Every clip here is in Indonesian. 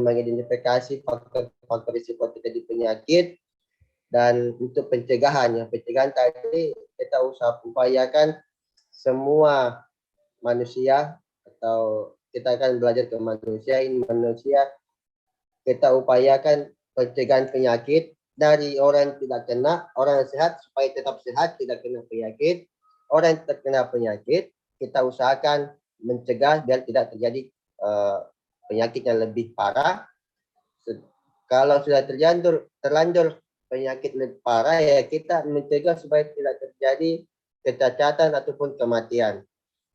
mengidentifikasi faktor-faktor risiko terjadi penyakit, dan untuk pencegahan. Pencegahan tadi kita upayakan semua manusia, atau kita akan belajar ke manusia, ini manusia, kita upayakan pencegahan penyakit dari orang yang tidak kena, orang yang sehat supaya tetap sehat, tidak kena penyakit. Orang yang terkena penyakit, kita usahakan mencegah biar tidak terjadi penyakit yang lebih parah. Kalau sudah terlanjur penyakit lebih parah, ya kita mencegah supaya tidak terjadi kecacatan ataupun kematian.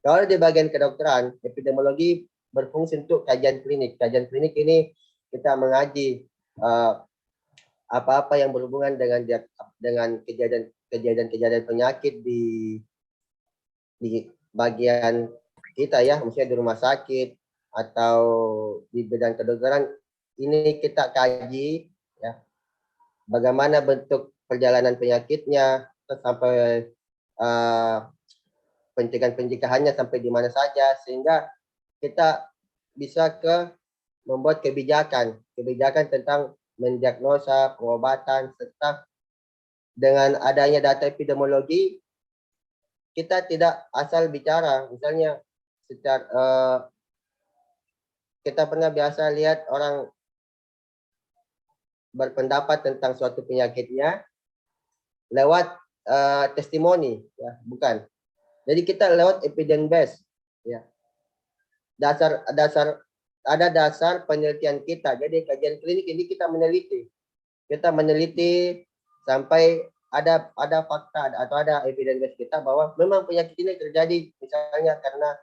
Kalau di bagian kedokteran, epidemiologi berfungsi untuk kajian klinik. Kajian klinik ini kita mengaji apa-apa yang berhubungan dengan kejadian penyakit di bagian kita, ya, maksudnya di rumah sakit atau di bidang kedokteran. Ini kita kaji, ya, bagaimana bentuk perjalanan penyakitnya sampai pencegahannya sampai di mana saja, sehingga kita bisa membuat kebijakan tentang mendiagnosa, pengobatan, serta dengan adanya data epidemiologi kita tidak asal bicara. Misalnya kita pernah biasa lihat orang berpendapat tentang suatu penyakitnya lewat testimoni, ya, bukan. Jadi kita lewat evidence base, ya. Ada dasar penelitian kita. Jadi kajian klinik ini kita meneliti sampai ada fakta atau ada evidence base kita bahwa memang penyakit ini terjadi misalnya karena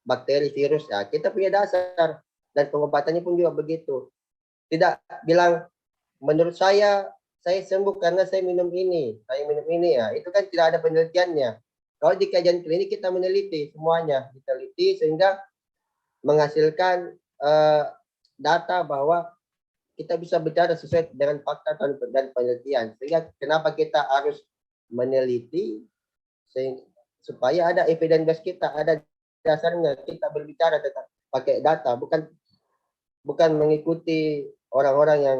bakteri, virus. Ya, kita punya dasar, dan pengobatannya pun juga begitu. Tidak bilang menurut saya sembuh karena saya minum ini, ya. Itu kan tidak ada penelitiannya. Kalau di kajian klinik kita meneliti semuanya, sehingga menghasilkan data bahwa kita bisa bicara sesuai dengan fakta dan penelitian. Sehingga kenapa kita harus meneliti, supaya ada evidence base kita, ada dasarnya kita berbicara tentang pakai data, bukan mengikuti orang-orang yang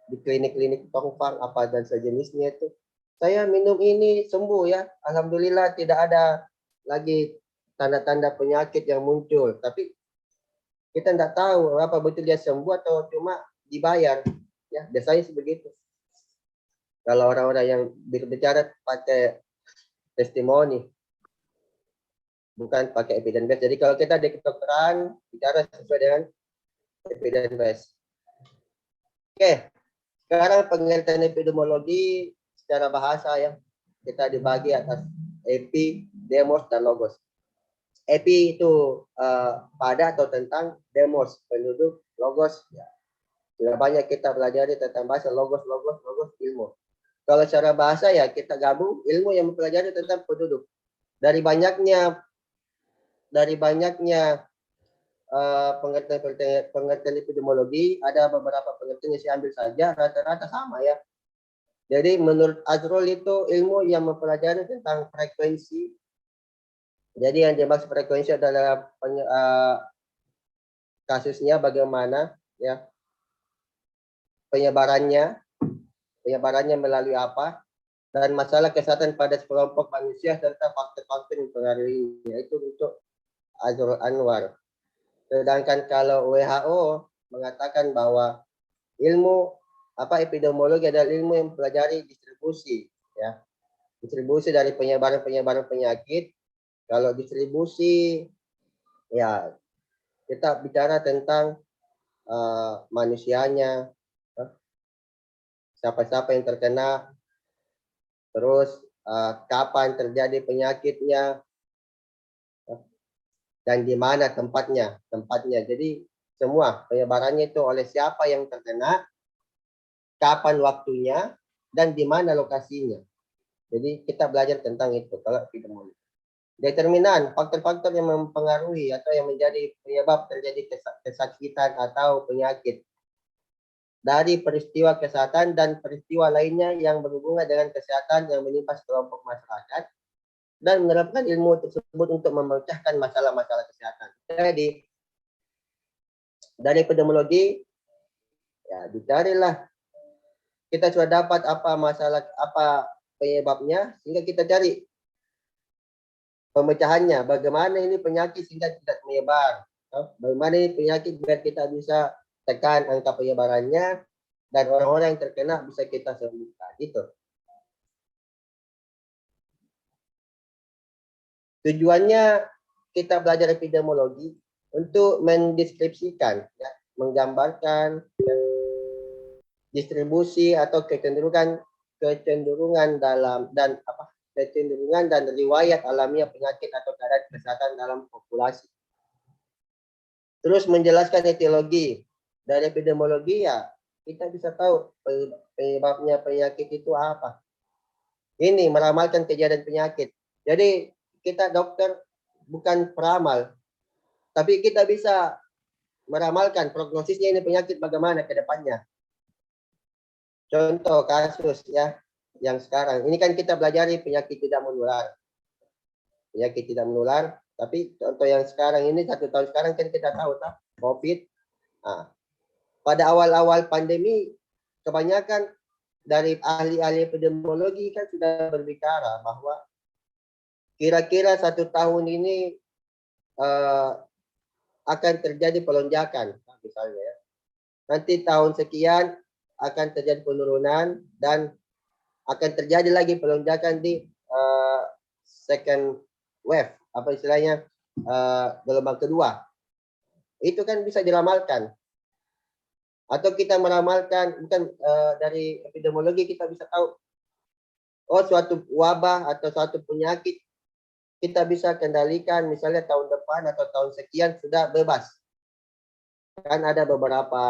di klinik-klinik tongfang apa dan sejenisnya itu. Saya minum ini sembuh, ya, alhamdulillah, tidak ada lagi tanda-tanda penyakit yang muncul. Tapi kita tidak tahu apa betul dia sembuh atau cuma dibayar, ya, biasanya sebegitu. Kalau orang-orang yang berbicara pakai testimoni, bukan pakai evidence base. Jadi kalau kita di kedokteran bicara sesuai dengan evidence base. Oke, sekarang pengertian epidemiologi secara bahasa, ya, kita dibagi atas epi, demos, dan logos. Epi itu pada atau tentang, demos penduduk, logos, ya. Sudah banyak kita pelajari tentang bahasa, logos ilmu. Kalau secara bahasa, ya, kita gabung ilmu yang mempelajari tentang penduduk. Dari banyaknya pengertian epidemiologi, ada beberapa pengertian yang saya ambil saja, rata-rata sama, ya. Jadi menurut Azrul itu ilmu yang mempelajari tentang frekuensi. Jadi yang dimaksud frekuensi adalah kasusnya bagaimana, ya, penyebarannya melalui apa, dan masalah kesehatan pada sekelompok manusia serta faktor-faktor yang mempengaruhinya. Itu untuk Azrul Anwar. Sedangkan kalau WHO mengatakan bahwa ilmu epidemiologi adalah ilmu yang mempelajari distribusi, ya. Distribusi dari penyebaran penyakit. Kalau distribusi, ya, kita bicara tentang manusianya, siapa-siapa yang terkena, terus kapan terjadi penyakitnya, dan di mana tempatnya. Jadi semua penyebarannya itu oleh siapa yang terkena, kapan waktunya, dan di mana lokasinya. Jadi kita belajar tentang itu kalau epidemiologi. Determinan, faktor-faktor yang mempengaruhi atau yang menjadi penyebab terjadi kesakitan atau penyakit dari peristiwa kesehatan dan peristiwa lainnya yang berhubungan dengan kesehatan yang menimpa sekelompok masyarakat, dan menerapkan ilmu tersebut untuk memecahkan masalah-masalah kesehatan. Jadi dari epidemiologi Ya, dicarilah. Kita sudah dapat apa masalah, apa penyebabnya, sehingga kita cari pemecahannya. Bagaimana ini penyakit sehingga tidak menyebar. Bagaimana ini penyakit biar kita bisa tekan angka penyebarannya dan orang-orang yang terkena bisa kita sembuhkan. Itu. Tujuannya kita belajar epidemiologi untuk mendeskripsikan, ya, menggambarkan ya, distribusi atau kecenderungan dalam dan apa kecenderungan dan riwayat alamiah penyakit atau keadaan kesehatan dalam populasi. Terus menjelaskan etiologi. Dari epidemiologi ya kita bisa tahu penyebabnya penyakit itu apa. Ini meramalkan kejadian penyakit. Jadi kita dokter bukan peramal, tapi kita bisa meramalkan prognosisnya ini penyakit bagaimana ke depannya. Contoh kasus ya yang sekarang ini kan kita belajari penyakit tidak menular. Penyakit tidak menular, tapi contoh yang sekarang ini 1 tahun sekarang kan kita tahu tak COVID. Nah, pada awal-awal pandemi kebanyakan dari ahli-ahli epidemiologi kan sudah berbicara bahwa kira-kira 1 tahun ini akan terjadi pelonjakan, misalnya ya. Nanti tahun sekian akan terjadi penurunan dan akan terjadi lagi pelonjakan di second wave, apa istilahnya gelombang kedua. Itu kan bisa diramalkan. Atau kita meramalkan, bukan dari epidemiologi kita bisa tahu, oh suatu wabah atau suatu penyakit kita bisa kendalikan misalnya tahun depan atau tahun sekian sudah bebas. Kan ada beberapa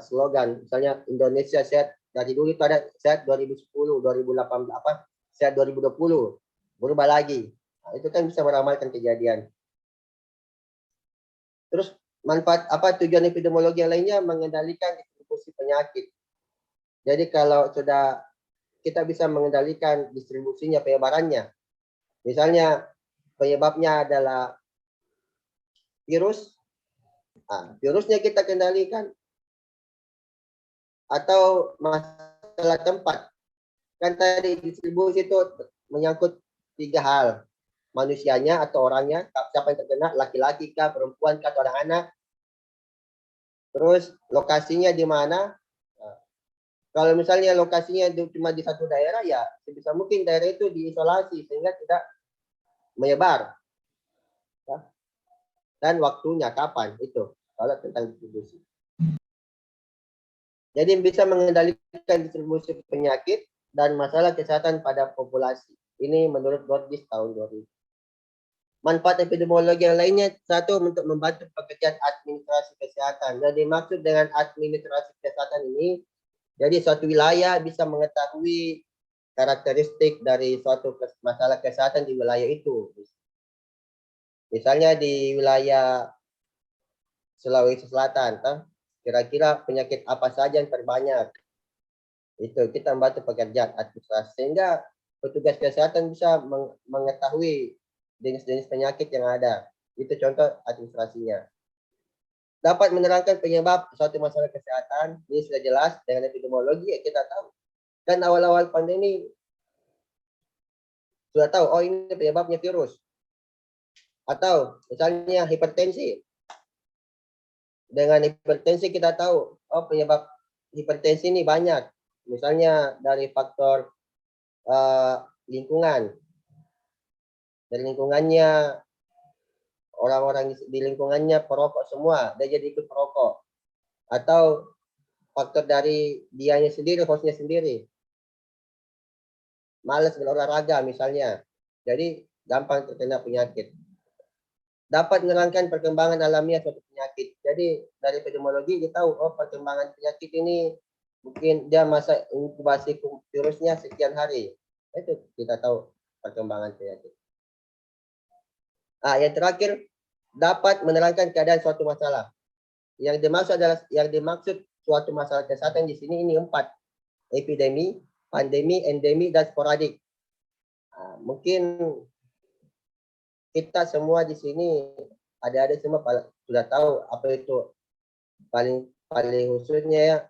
slogan, misalnya Indonesia Sehat, dari dulu itu ada Sehat 2010, 2018, apa Sehat 2020, berubah lagi. Nah, itu kan bisa meramalkan kejadian. Terus manfaat apa tujuan epidemiologi yang lainnya mengendalikan distribusi penyakit. Jadi kalau sudah kita bisa mengendalikan distribusinya, penyebarannya. Misalnya penyebabnya adalah virus, nah, virusnya kita kendalikan. Atau masalah tempat. Kan tadi distribusi itu menyangkut 3 hal. Manusianya atau orangnya, siapa yang terkena, laki-laki kah, perempuan kah, atau anak-anak. Terus lokasinya di mana. Kalau misalnya lokasinya cuma di satu daerah, ya sebisa mungkin daerah itu diisolasi sehingga tidak menyebar. Ya. Dan waktunya kapan itu, kalau tentang distribusi. Jadi bisa mengendalikan distribusi penyakit dan masalah kesehatan pada populasi. Ini menurut Gordis tahun 2000. Manfaat epidemiologi yang lainnya, satu, untuk membantu pekerjaan administrasi kesehatan. Jadi maksud dengan administrasi kesehatan ini, jadi suatu wilayah bisa mengetahui karakteristik dari suatu masalah kesehatan di wilayah itu. Misalnya di wilayah Sulawesi Selatan, kira-kira penyakit apa saja yang terbanyak. Itu kita membantu pekerjaan administrasi sehingga petugas kesehatan bisa mengetahui jenis-jenis penyakit yang ada. Itu contoh administrasinya. Dapat menerangkan penyebab suatu masalah kesehatan, ini sudah jelas dengan epidemiologi ya kita tahu. Dan awal-awal pandemi sudah tahu, oh ini penyebabnya virus. Atau misalnya hipertensi. Dengan hipertensi kita tahu, oh penyebab hipertensi ini banyak. Misalnya dari faktor lingkungan. Dari lingkungannya, orang-orang di lingkungannya perokok semua, dia jadi ikut perokok. Atau faktor dari dianya sendiri, hostnya sendiri. Malas berolahraga misalnya. Jadi gampang terkena penyakit. Dapat menerangkan perkembangan alamiah suatu penyakit. Jadi dari epidemiologi kita tahu, oh perkembangan penyakit ini mungkin dia masa inkubasi virusnya sekian hari. Itu kita tahu perkembangan penyakit. Yang terakhir, dapat menerangkan keadaan suatu masalah. Yang dimaksud suatu masalah kesehatan di sini ini 4. Epidemi, pandemi, endemi, dan sporadik. Mungkin kita semua di sini ada semua sudah tahu apa itu paling paling khususnya ya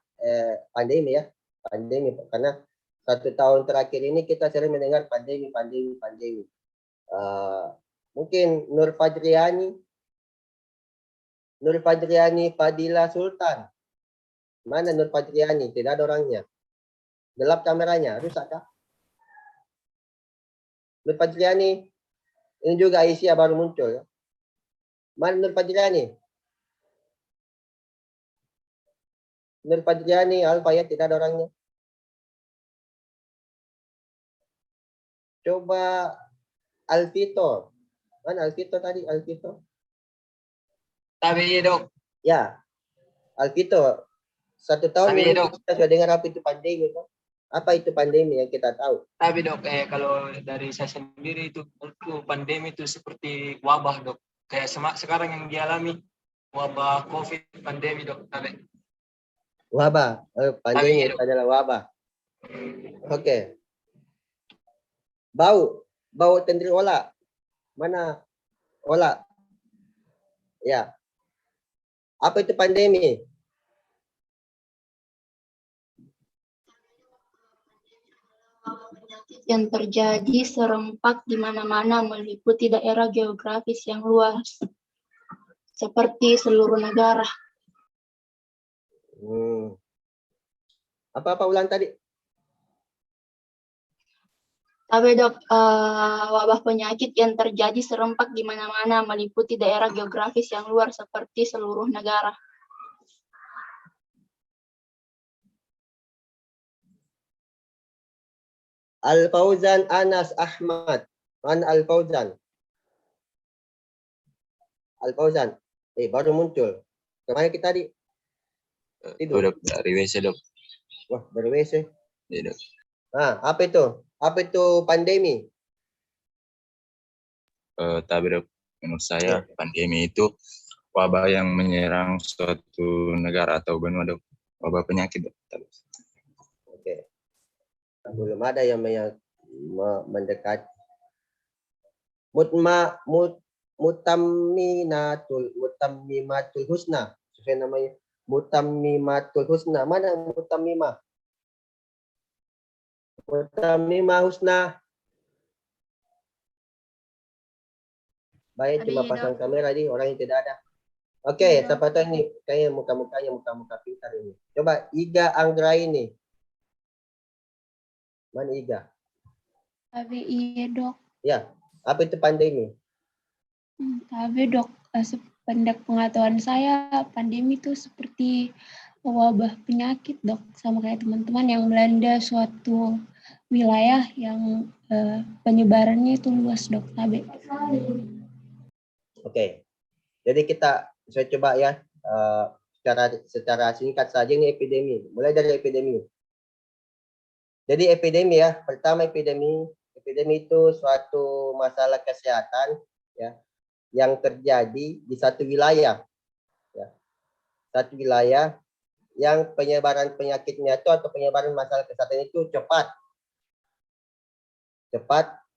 pandemi ya, pandemi, karena 1 tahun terakhir ini kita sering mendengar pandemi. Mungkin Nur Fadriani Fadila Sultan. Mana Nur Fadriani? Tidak ada orangnya. Gelap kameranya, rusak kah? Nur Fadriani, ini juga Aisyah baru muncul. Mana Nur Fadriani? Nur Fadriani, Alfa ya, tidak ada orangnya. Coba Alvito. Mana Alvito tadi? Alvito. Tapi dok. Ya, Alvito. 1 tahun Tapi, ini dok, kita sudah dengar apa itu pandemi. Apa itu pandemi yang kita tahu? Tapi dok, kalau dari saya sendiri itu pandemi itu seperti wabah dok. Kayak sekarang yang dialami wabah COVID pandemi dok. Tapi Wabah. Pandemi dok. adalah wabah. Oke. Bau tendri olah. Mana olah? Ya. Apa itu pandemi? Yang terjadi serempak di mana-mana meliputi daerah geografis yang luas, seperti seluruh negara. Apa ulang tadi? Tapi dok, wabah penyakit yang terjadi serempak di mana-mana meliputi daerah geografis yang luas, seperti seluruh negara. Al-Fauzan Anas Ahmad. Mana Al-Fauzan? Al-Fauzan. Baru muncul. Kemana kita tadi? Tidur. Dari WC dok. Wah, dari WC. Iya dok. Apa itu? Apa itu pandemi? Tapi dok, menurut saya pandemi itu wabah yang menyerang suatu negara atau benua dok. Wabah penyakit dok. Oke. Belum ada yang mendekat. Mutammimatul husna. Sesuai namanya. Mutammimatul husna. Mana mutammimah? Mutammimah husna. Baik, cuma pasang kamera di orang yang tidak ada. Oke, siapa tahu ini kayaknya muka-muka pintar ini. Coba Iga Anggraini. Mana Iga? Tapi iya dok. Ya, apa itu pandemi? Tapi dok, sependak pengetahuan saya, pandemi itu seperti wabah penyakit dok, sama kayak teman-teman yang melanda suatu wilayah yang penyebarannya itu luas dok. Tapi. Oke, jadi saya coba ya secara singkat saja ini epidemi. Mulai dari epidemi. Jadi epidemi ya, pertama epidemi itu suatu masalah kesehatan ya yang terjadi di satu wilayah ya. Satu wilayah yang penyebaran penyakitnya itu atau penyebaran masalah kesehatan itu cepat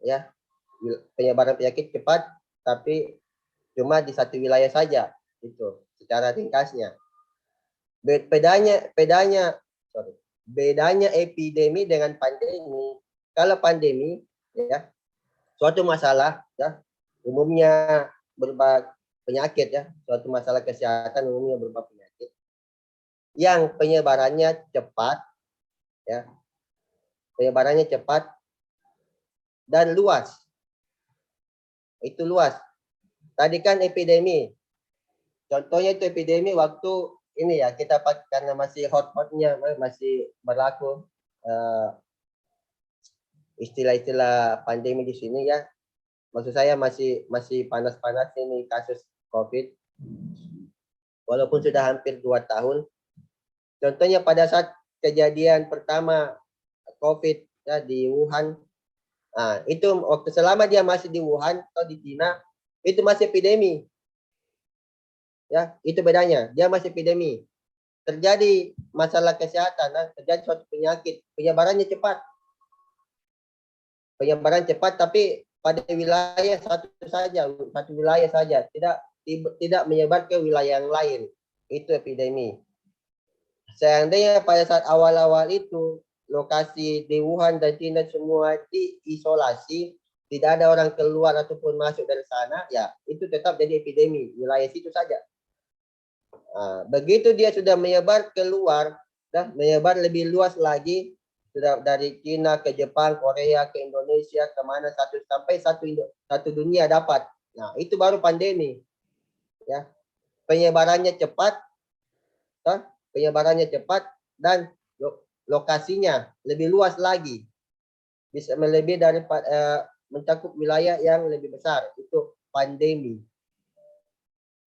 ya. Penyebaran penyakit cepat tapi cuma di satu wilayah saja itu secara ringkasnya. Bedanya epidemi dengan pandemi. Kalau pandemi ya suatu masalah ya umumnya berupa penyakit ya, suatu masalah kesehatan umumnya berupa penyakit yang penyebarannya cepat ya. Penyebarannya cepat dan luas. Itu luas. Tadi kan epidemi. Contohnya itu epidemi waktu ini ya, kita karena masih hot-hotnya, masih berlaku istilah-istilah pandemi di sini ya. Maksud saya masih panas-panas ini kasus COVID. Walaupun sudah hampir 2 tahun. Contohnya pada saat kejadian pertama COVID ya di Wuhan. Itu waktu selama dia masih di Wuhan atau di China, itu masih epidemi. Ya, itu bedanya. Dia masih epidemi. Terjadi masalah kesehatan, terjadi suatu penyakit, penyebarannya cepat. Penyebaran cepat tapi pada wilayah satu wilayah saja, tidak menyebar ke wilayah yang lain. Itu epidemi. Seandainya pada saat awal-awal itu lokasi di Wuhan dan China semua diisolasi, tidak ada orang keluar ataupun masuk dari sana, ya itu tetap jadi epidemi wilayah situ saja. Begitu dia sudah menyebar keluar, menyebar lebih luas lagi, sudah dari China ke Jepang, Korea, ke Indonesia, kemana sampai satu dunia dapat. Nah, itu baru pandemi. Ya, penyebarannya cepat, dan lokasinya lebih luas lagi, bisa melebihi dari mencakup wilayah yang lebih besar. Itu pandemi.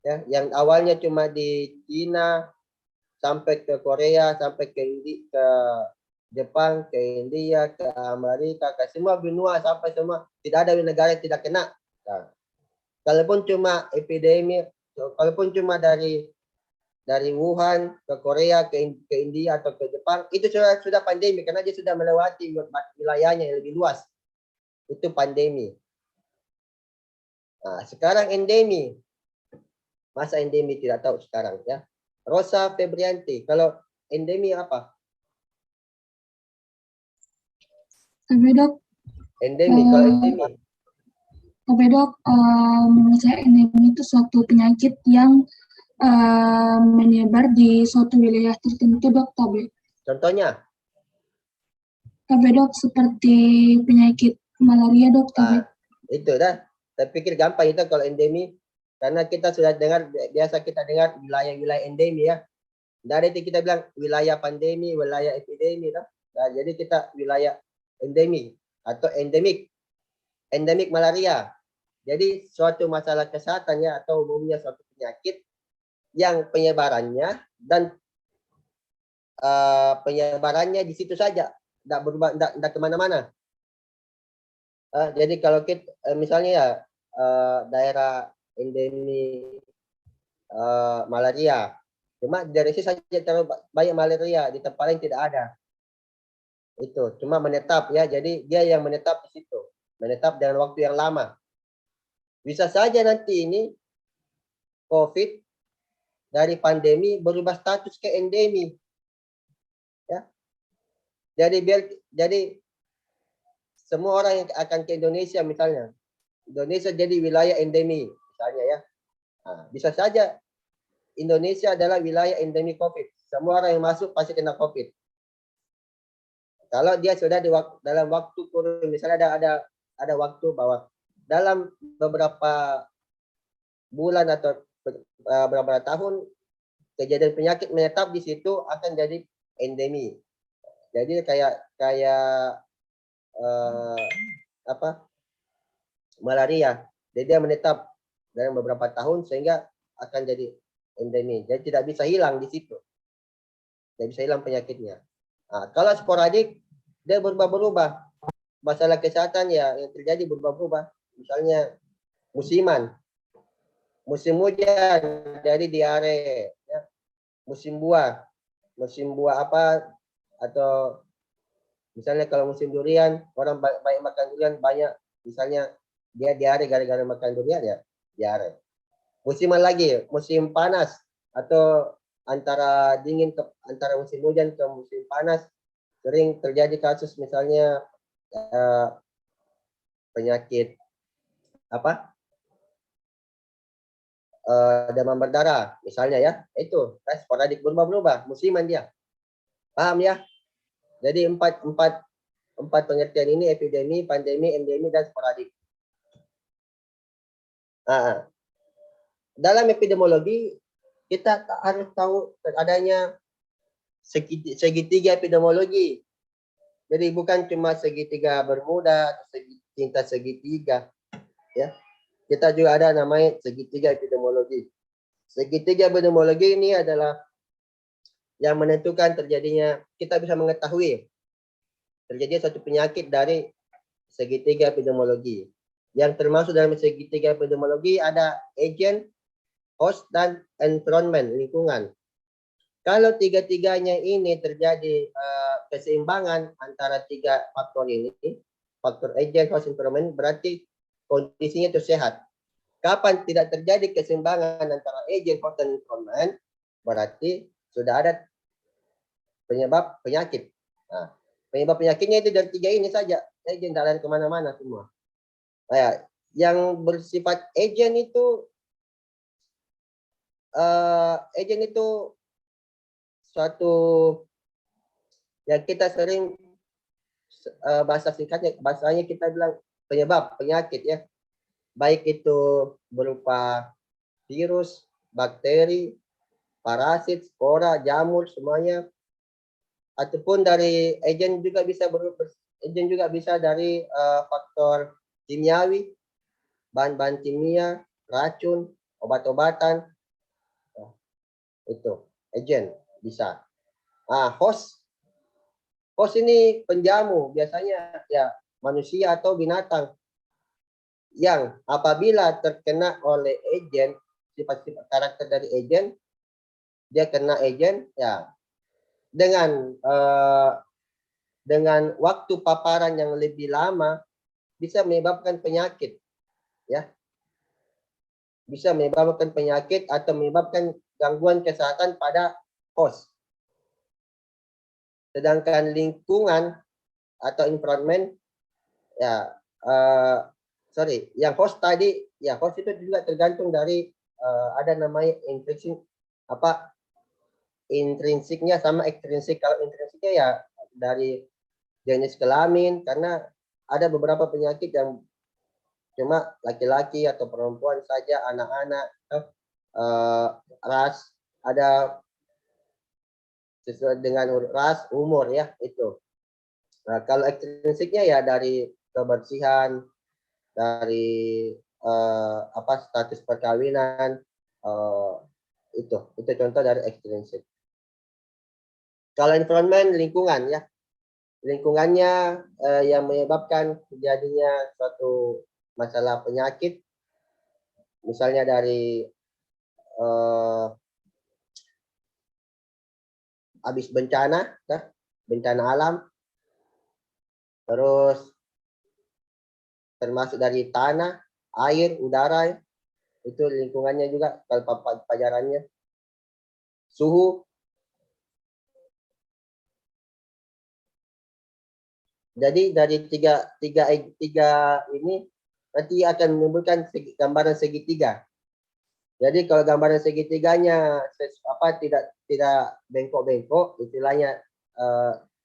Ya, yang awalnya cuma di China sampai ke Korea, sampai ke Jepang, ke India, ke Amerika, ke semua benua, sampai semua, tidak ada negara yang tidak kena. Nah, kalaupun cuma epidemi, kalaupun cuma dari Wuhan ke Korea, ke India atau ke Jepang, itu sudah pandemi karena dia sudah melewati wilayahnya yang lebih luas. Itu pandemi. Nah, sekarang endemi. Masa endemi tidak tahu sekarang ya. Rosa Febrianti, kalau endemi apa? Tapi dok, Endemi, kalau endemi. tapi dok, menurut saya endemi itu suatu penyakit yang menyebar di suatu wilayah tertentu dok. Contohnya? Tapi dok, seperti penyakit malaria dok. Itu dah. Saya pikir gampang itu kalau endemi. Karena kita sudah dengar, biasa kita dengar wilayah-wilayah endemi ya. Dari itu kita bilang wilayah pandemi, wilayah epidemi. Nah, jadi kita wilayah endemi atau endemik. Endemik malaria. Jadi suatu masalah kesehatan ya, atau umumnya suatu penyakit yang penyebarannya dan penyebarannya di situ saja. Tidak berubah, tidak kemana-mana. Jadi kalau kita misalnya ya daerah endemi malaria, cuma dari sini saja terlalu banyak malaria, di tempat lain tidak ada. Itu cuma menetap ya, jadi dia yang menetap di situ, menetap dengan waktu yang lama. Bisa saja nanti ini COVID dari pandemi berubah status ke endemi, ya. Jadi semua orang yang akan ke Indonesia misalnya, Indonesia jadi wilayah endemi misalnya ya. Nah, bisa saja Indonesia adalah wilayah endemi COVID. Semua orang yang masuk pasti kena COVID. Kalau dia sudah dalam waktu kurun, misalnya ada waktu bahwa dalam beberapa bulan atau beberapa tahun kejadian penyakit menetap di situ akan jadi endemi. Jadi kayak malaria. Jadi dia menetap dalam beberapa tahun sehingga akan jadi endemi. Jadi tidak bisa hilang di situ. Tidak bisa hilang penyakitnya. Nah, kalau sporadik dia berubah-berubah. Masalah kesehatan ya yang terjadi berubah-berubah. Misalnya musiman. Musim hujan dari diare, ya. Musim buah apa, atau misalnya kalau musim durian, orang banyak makan durian, banyak misalnya dia diare gara-gara makan durian ya diare. Musiman lagi, musim panas atau antara musim hujan ke musim panas, sering terjadi kasus misalnya penyakit apa? Demam berdarah misalnya ya, itu sporadik berubah-berubah musiman dia. Paham ya? Jadi empat pengertian ini: epidemi, pandemi, endemi, dan sporadik. Nah, dalam epidemiologi kita harus tahu adanya segitiga epidemiologi. Jadi bukan cuma segitiga Bermuda atau segitiga ya. Kita juga ada namanya segitiga epidemiologi. Segitiga epidemiologi ini adalah yang menentukan terjadinya, kita bisa mengetahui terjadinya suatu penyakit dari segitiga epidemiologi. Yang termasuk dalam segitiga epidemiologi ada agent, host, dan environment, lingkungan. Kalau tiga-tiganya ini terjadi keseimbangan antara tiga faktor ini, faktor agent, host, environment, berarti kondisinya itu sehat. Kapan tidak terjadi keseimbangan antara agent, host, dan environment, berarti sudah ada penyebab penyakit. Nah, penyebab penyakitnya itu dari 3 ini saja. Agent tidak lari kemana-mana semua. Nah, yang bersifat agent itu suatu yang kita sering bahasa singkatnya, bahasanya kita bilang penyebab penyakit ya. Baik itu berupa virus, bakteri, parasit, spora, jamur, semuanya. Ataupun dari agent juga bisa dari faktor kimiawi, bahan-bahan kimia, racun, obat-obatan. Itu agent bisa. Host ini penjamu, biasanya ya manusia atau binatang yang apabila terkena oleh agent, sifat-sifat karakter dari agent, dia kena agent ya dengan waktu paparan yang lebih lama bisa menyebabkan penyakit ya, bisa menyebabkan penyakit atau menyebabkan gangguan kesehatan pada host. Sedangkan lingkungan atau environment ya yang host tadi ya, host itu juga tergantung dari ada namanya intrinsiknya sama ekstrinsik. Kalau intrinsiknya ya dari jenis kelamin, karena ada beberapa penyakit yang cuma laki-laki atau perempuan saja, anak-anak, ras, ada sesuai dengan ras, umur ya itu. Nah, kalau ekstrinsiknya ya dari kebersihan, dari status perkawinan, itu contoh dari ekstrinsik. Kalau environment, lingkungan ya, lingkungannya yang menyebabkan terjadinya suatu masalah penyakit, misalnya dari habis bencana alam, terus termasuk dari tanah, air, udara, itu lingkungannya juga kalau pajarannya, suhu. Jadi dari tiga ini nanti akan menimbulkan gambaran segitiga. Jadi kalau gambaran segitiganya tidak bengkok-bengkok, istilahnya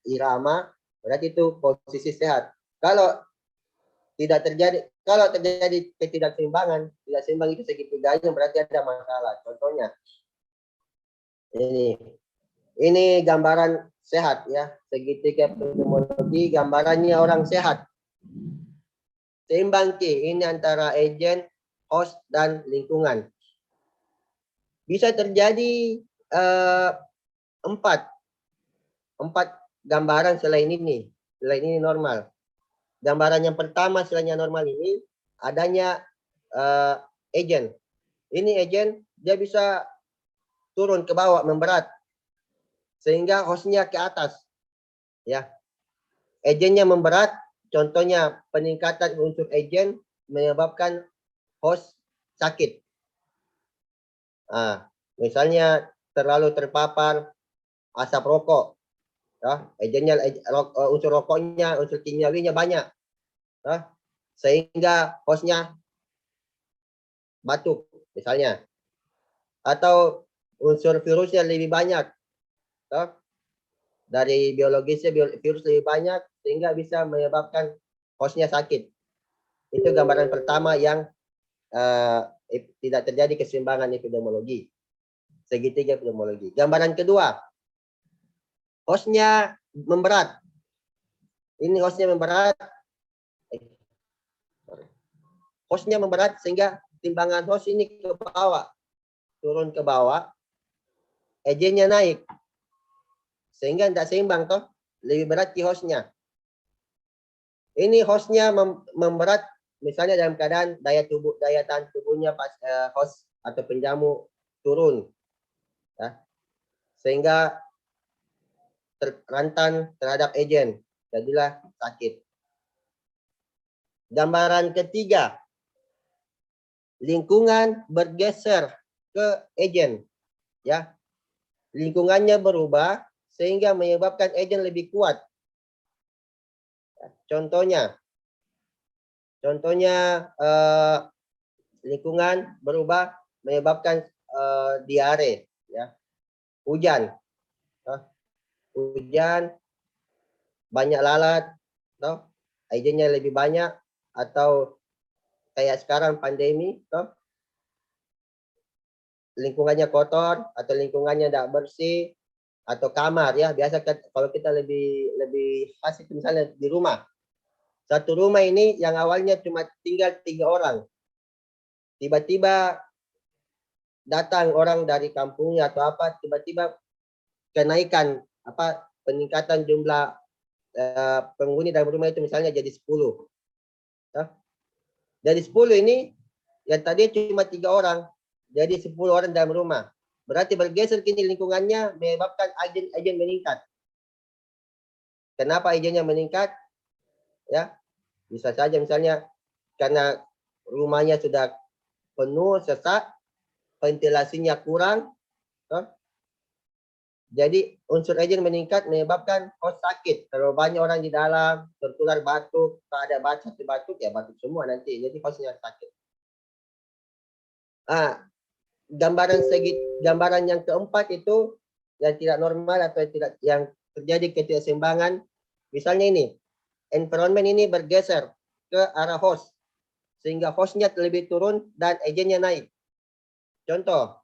irama, berarti itu posisi sehat. Kalau terjadi ketidakseimbangan, tidak seimbang itu segitiganya, berarti ada masalah. Contohnya ini gambaran sehat ya, segitiga epidemiologi, gambarannya orang sehat. Seimbang ini antara agent, host, dan lingkungan. Bisa terjadi 4 gambaran selain ini normal. Gambaran yang pertama selainnya normal ini adanya agent. Ini agent, dia bisa turun ke bawah, memberat, sehingga hostnya ke atas ya. Agentnya memberat, contohnya peningkatan unsur agent menyebabkan host sakit. Misalnya terlalu terpapar asap rokok ya, agentnya unsur rokoknya, unsur kimiawinya banyak ya, sehingga hostnya batuk misalnya, atau unsur virusnya lebih banyak ya, dari biologisnya virus lebih banyak sehingga bisa menyebabkan hostnya sakit. Itu gambaran pertama yang tidak terjadi keseimbangan epidemiologi, segitiga epidemiologi. Gambaran kedua, hostnya memberat. Ini hostnya memberat. Hostnya memberat sehingga timbangan host ini ke bawah, turun ke bawah, agentnya naik, sehingga tidak seimbang toh, lebih berat di hostnya. Ini hostnya memberat, misalnya dalam keadaan daya tahan tubuhnya pas host atau penjamu turun, ya, sehingga rentan terhadap agent, jadilah sakit. Gambaran ketiga, lingkungan bergeser ke agent, ya, lingkungannya berubah sehingga menyebabkan agen lebih kuat. Contohnya lingkungan berubah menyebabkan diare, ya. Hujan, banyak lalat, agennya lebih banyak, atau kayak sekarang pandemi, lingkungannya kotor atau lingkungannya tidak bersih, atau kamar, ya biasa kalau kita lebih khas itu misalnya di rumah. Satu rumah ini yang awalnya cuma tinggal 3 orang, tiba-tiba datang orang dari kampungnya atau apa, tiba-tiba kenaikan peningkatan jumlah penghuni dalam rumah itu misalnya jadi 10. Dari 10 ini yang tadi cuma 3 orang, jadi 10 orang dalam rumah. Berarti bergeser kini lingkungannya menyebabkan agen meningkat. Kenapa agennya meningkat? Ya, bisa saja misalnya karena rumahnya sudah penuh, sesak, ventilasinya kurang, jadi unsur agen meningkat menyebabkan host sakit. Kalau banyak orang di dalam, tertular batuk, kalau ada batuk ya batuk semua nanti. Jadi hostnya sakit. Gambaran yang keempat itu yang tidak normal atau yang terjadi ketidakseimbangan. Misalnya ini, environment ini bergeser ke arah host, sehingga hostnya lebih turun dan agennya naik. Contoh,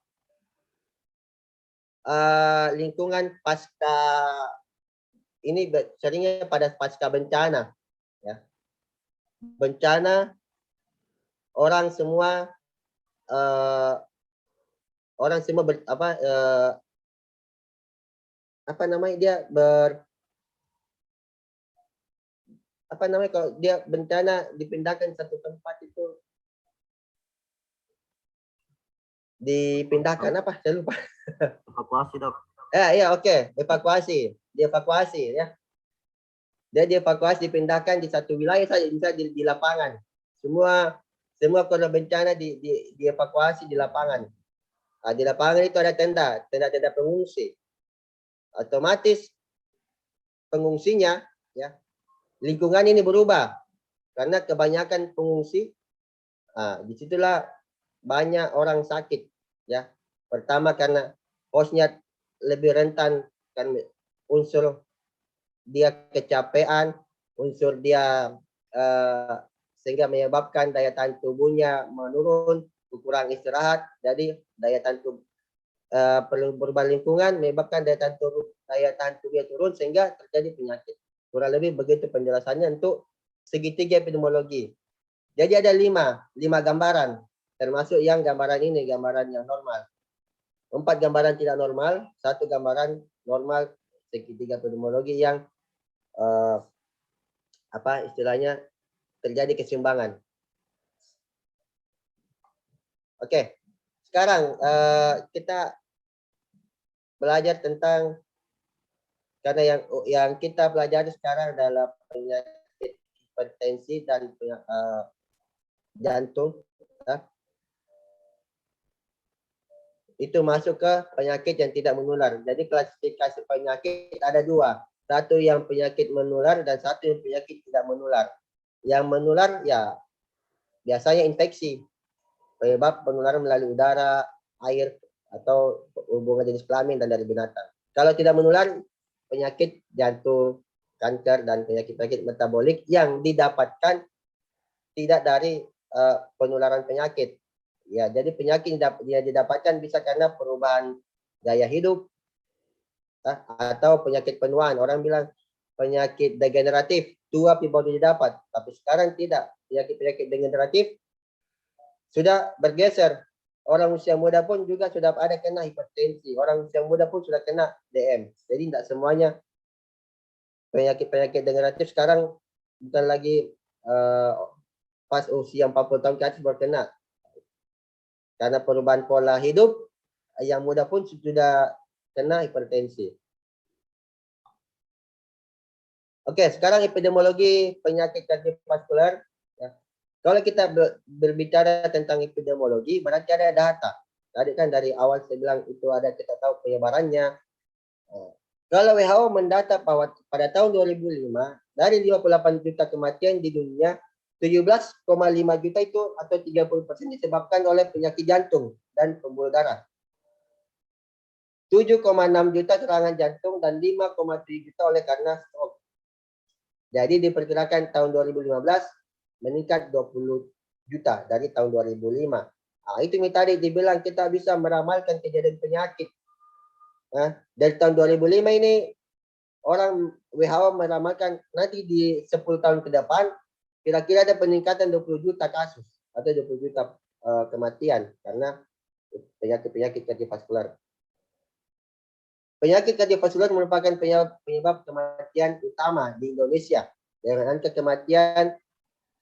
lingkungan pasca ini seringnya pada pasca bencana, ya. Bencana orang semua kalau dia bencana dipindahkan satu tempat itu dipindahkan apa? Saya lupa. Evakuasi, Dok. Dievakuasi, ya. Dia dievakuasi, dipindahkan di satu wilayah saja, bisa di lapangan. Semua korban bencana dievakuasi di lapangan. Di lapangan itu ada tenda pengungsi. Otomatis pengungsinya, ya, lingkungan ini berubah karena kebanyakan pengungsi. Disitulah banyak orang sakit, ya. Pertama karena hostnya lebih rentan, kan unsur dia kecapean, unsur dia sehingga menyebabkan daya tahan tubuhnya menurun, kurang istirahat. Jadi daya tahan tubuh perlu berubah lingkungan menyebabkan daya tahan tubuhnya turun sehingga terjadi penyakit. Kurang lebih begitu penjelasannya untuk segitiga epidemiologi. Jadi ada 5 gambaran, termasuk yang gambaran ini, gambaran yang normal. 4 gambaran tidak normal, 1 gambaran normal, segitiga epidemiologi yang istilahnya terjadi keseimbangan. Oke, sekarang kita belajar tentang, karena yang kita pelajari sekarang adalah penyakit hipertensi dan jantung, ya. Itu masuk ke penyakit yang tidak menular. Jadi klasifikasi penyakit ada 2. Satu yang penyakit menular dan satu yang penyakit tidak menular. Yang menular ya biasanya infeksi, penyebab penularan melalui udara, air, atau hubungan jenis kelamin dan dari binatang. Kalau tidak menular, penyakit jantung, kanker, dan penyakit-penyakit metabolik yang didapatkan tidak dari penularan penyakit. Ya, jadi penyakit yang didapatkan bisa karena perubahan gaya hidup, atau penyakit penuaan. Orang bilang penyakit degeneratif, tua baru didapat. Tapi sekarang tidak. Penyakit degeneratif sudah bergeser. Orang usia muda pun juga sudah ada kena hipertensi. Orang usia muda pun sudah kena DM. Jadi tidak semuanya penyakit degeneratif sekarang bukan lagi pas usia 40 tahun ke atas baru kena. Karena perubahan pola hidup, yang muda pun sudah kena hipertensi. Oke, sekarang epidemiologi penyakit kardiovaskular. Ya. Kalau kita berbicara tentang epidemiologi, berarti ada data. Tadi kan dari awal saya bilang itu ada, kita tahu penyebarannya. Kalau WHO mendata bahwa pada tahun 2005 dari 58 juta kematian di dunia, 17,5 juta itu atau 30% disebabkan oleh penyakit jantung dan pembuluh darah. 7,6 juta serangan jantung dan 5,7 juta oleh karena stroke. Jadi diperkirakan tahun 2015 meningkat 20 juta dari tahun 2005. Nah, itu tadi dibilang kita bisa meramalkan kejadian penyakit. Nah, dari tahun 2005 ini orang WHO meramalkan nanti di 10 tahun ke depan kira-kira ada peningkatan 20 juta kasus atau 20 juta kematian karena penyakit-penyakit kardiovaskular. Penyakit kardiovaskular merupakan penyebab kematian utama di Indonesia dengan angka kematian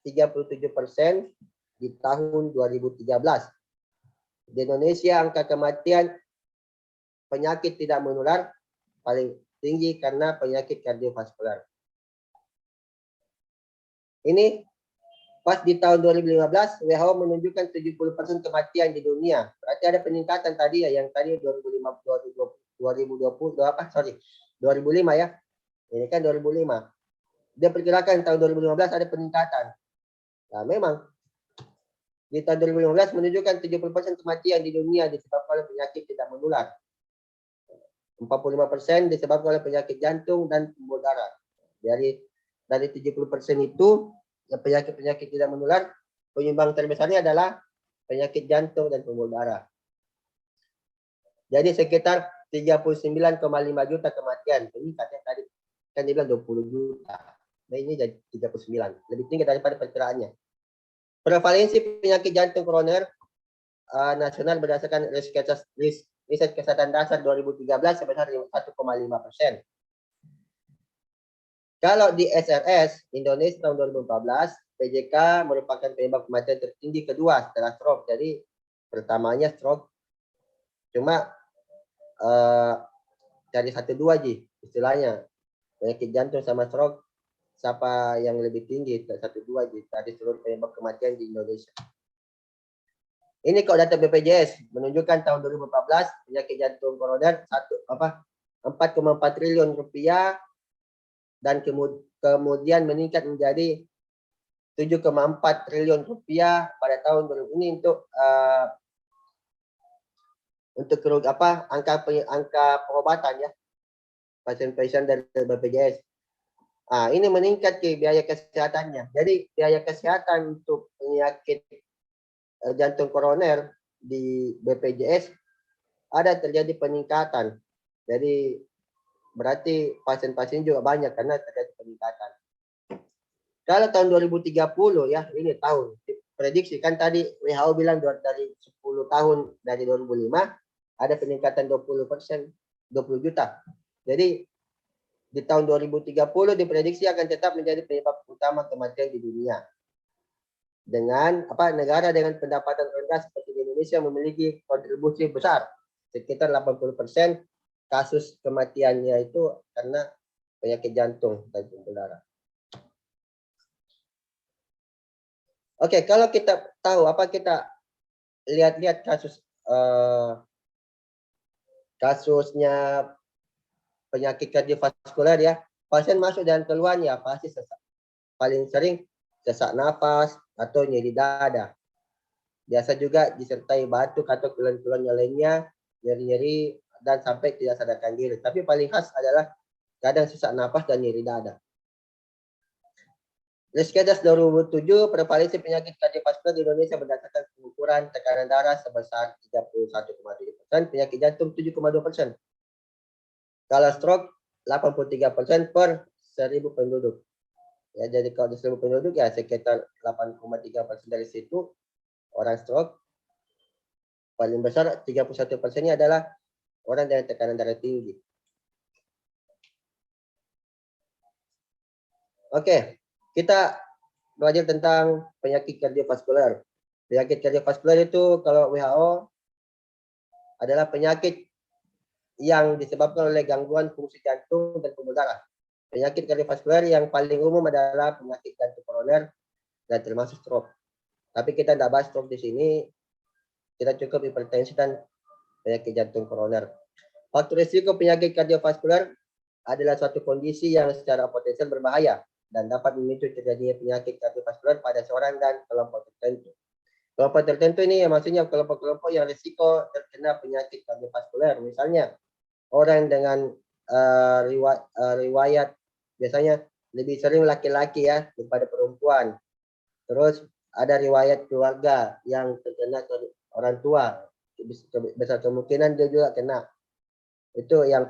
37% di tahun 2013. Di Indonesia angka kematian penyakit tidak menular paling tinggi karena penyakit kardiovaskular. Ini pas di tahun 2015 WHO menunjukkan 70% kematian di dunia. Berarti ada peningkatan tadi ya yang tadi 2005 ya. Ini kan 2005. Dia perkirakan tahun 2015 ada peningkatan. Nah, memang di tahun 2015 menunjukkan 70% kematian di dunia disebabkan oleh penyakit tidak menular. 45% disebabkan oleh penyakit jantung dan pembuluh darah. Dari 70% itu penyakit-penyakit tidak menular, penyumbang terbesarnya adalah penyakit jantung dan pembuluh darah. Jadi sekitar 39,5 juta kematian. Ini katanya tadi kan dia bilang 20 juta. Nah ini jadi 39, lebih tinggi daripada perkiraannya. Prevalensi penyakit jantung koroner nasional berdasarkan riset kesehatan dasar 2013 sebesar 1,5%. Kalau di SRS Indonesia tahun 2014, PJK merupakan penyebab kematian tertinggi kedua setelah stroke. Jadi pertamanya stroke, cuma dari 1-2 istilahnya penyakit jantung sama stroke. Siapa yang lebih tinggi 1-2 dari seluruh penyebab kematian di Indonesia. Ini kalau data BPJS menunjukkan tahun 2014 penyakit jantung koroner 4,4 triliun rupiah dan kemudian meningkat menjadi 7,4 triliun rupiah pada tahun 2000 ini untuk angka pengobatan ya pasien-pasien dari BPJS. Ini meningkat ke biaya kesehatannya. Jadi biaya kesehatan untuk penyakit jantung koroner di BPJS ada terjadi peningkatan. Jadi berarti pasien-pasien juga banyak karena terjadi peningkatan. Kalau tahun 2030 ya, ini tahun prediksi kan tadi WHO bilang dari 10 tahun dari 2005 ada peningkatan 20%, 20 juta. Jadi di tahun 2030 diprediksi akan tetap menjadi penyebab utama kematian di dunia. Dengan negara dengan pendapatan rendah seperti di Indonesia memiliki kontribusi besar sekitar 80% kasus kematiannya itu karena penyakit jantung dan pembuluh darah. Oke, kalau kita tahu kita lihat kasusnya penyakit kardiovaskular ya, pasien masuk dan keluar ya pasti sesak. Paling sering sesak nafas atau nyeri dada. Biasa juga disertai batuk atau keluhan-keluhan yang lainnya, nyeri-nyeri dan sampai tidak sadarkan diri. Tapi paling khas adalah kadang sesak nafas dan nyeri dada. Riskes 2007 prevalensi penyakit kardiovaskular di Indonesia berdasarkan pengukuran tekanan darah sebesar 31,7%, penyakit jantung 7,2%. Kalau stroke 83% per 1000 penduduk. Ya, jadi kalau di 1000 penduduk ya sekitar 8,3% dari situ orang stroke. Paling besar 31%-nya adalah orang dengan tekanan darah tinggi. Oke, kita belajar tentang penyakit kardiovaskular. Penyakit kardiovaskular itu kalau WHO adalah penyakit yang disebabkan oleh gangguan fungsi jantung dan pembuluh darah. Penyakit kardiovaskular yang paling umum adalah penyakit jantung koroner dan termasuk stroke. Tapi kita tidak bahas stroke di sini. Kita cukup hipertensi dan penyakit jantung koroner. Faktor risiko penyakit kardiovaskular adalah suatu kondisi yang secara potensial berbahaya dan dapat memicu terjadinya penyakit kardiovaskular pada seorang dan kelompok tertentu. Kelompok tertentu ini maksudnya kelompok-kelompok yang risiko terkena penyakit kardiovaskular. Misalnya orang dengan riwayat biasanya lebih sering laki-laki ya daripada perempuan. Terus ada riwayat keluarga yang terkena ke orang tua, besar kemungkinan dia juga kena. Itu yang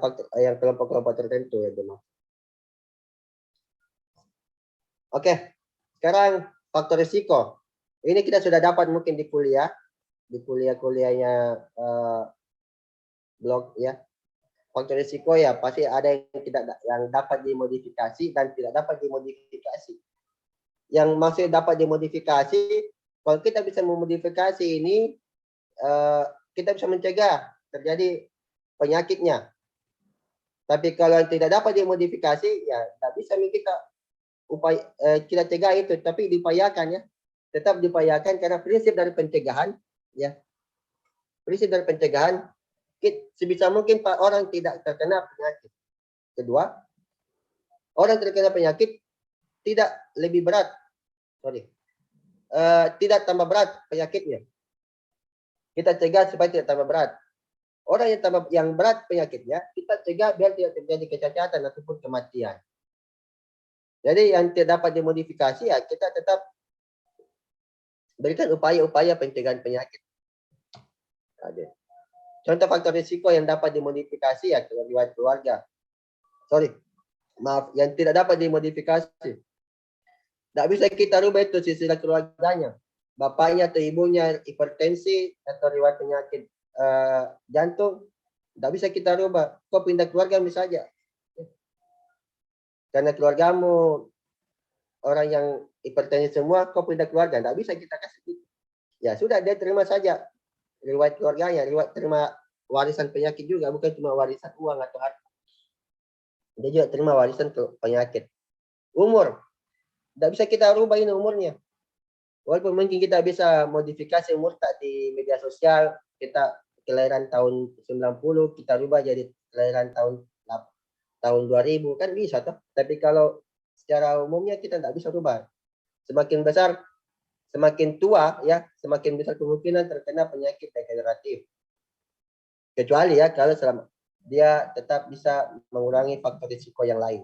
kelompok-kelompok tertentu ya teman. Oke, sekarang faktor risiko. Ini kita sudah dapat mungkin di kuliahnya blog ya. Faktor risiko ya pasti ada yang dapat dimodifikasi dan tidak dapat dimodifikasi. Yang masih dapat dimodifikasi, kalau kita bisa memodifikasi ini, kita bisa mencegah terjadi penyakitnya. Tapi kalau tidak dapat dimodifikasi, ya tidak bisa kita cegah itu, tapi diupayakan ya, tetap diupayakan karena prinsip dari pencegahan, ya, prinsip dari pencegahan, sebisa mungkin orang tidak terkena penyakit. Kedua, orang terkena penyakit tidak lebih berat, tidak tambah berat penyakitnya. Kita cegah supaya tidak tambah berat. Orang yang berat penyakitnya, kita cegah biar tidak terjadi kecacatan ataupun kematian. Jadi yang tidak dapat dimodifikasi ya kita tetap berikan upaya-upaya pencegahan penyakit. Contoh faktor risiko yang dapat dimodifikasi ya riwayat keluarga. Yang tidak dapat dimodifikasi. Tidak bisa kita rubah itu silsilah keluarganya. Bapaknya atau ibunya hipertensi atau riwayat penyakit jantung, tidak bisa kita rubah. Kau pindah keluarga saja. Karena keluargamu orang yang hipertensi semua, kau pindah keluarga, tidak bisa kita kasih gitu. Ya sudah, dia terima saja riwayat keluarganya, terima warisan penyakit juga, bukan cuma warisan uang atau harta. Dia juga terima warisan penyakit. Umur, tidak bisa kita rubah ini umurnya. Walaupun mungkin kita bisa modifikasi umur di media sosial, kita kelahiran tahun 90, kita rubah jadi kelahiran tahun 2000, kan bisa toh. Tapi kalau secara umumnya kita tidak bisa rubah. Semakin besar, semakin tua ya, semakin besar kemungkinan terkena penyakit degeneratif. Kecuali ya kalau dia tetap bisa mengurangi faktor risiko yang lain.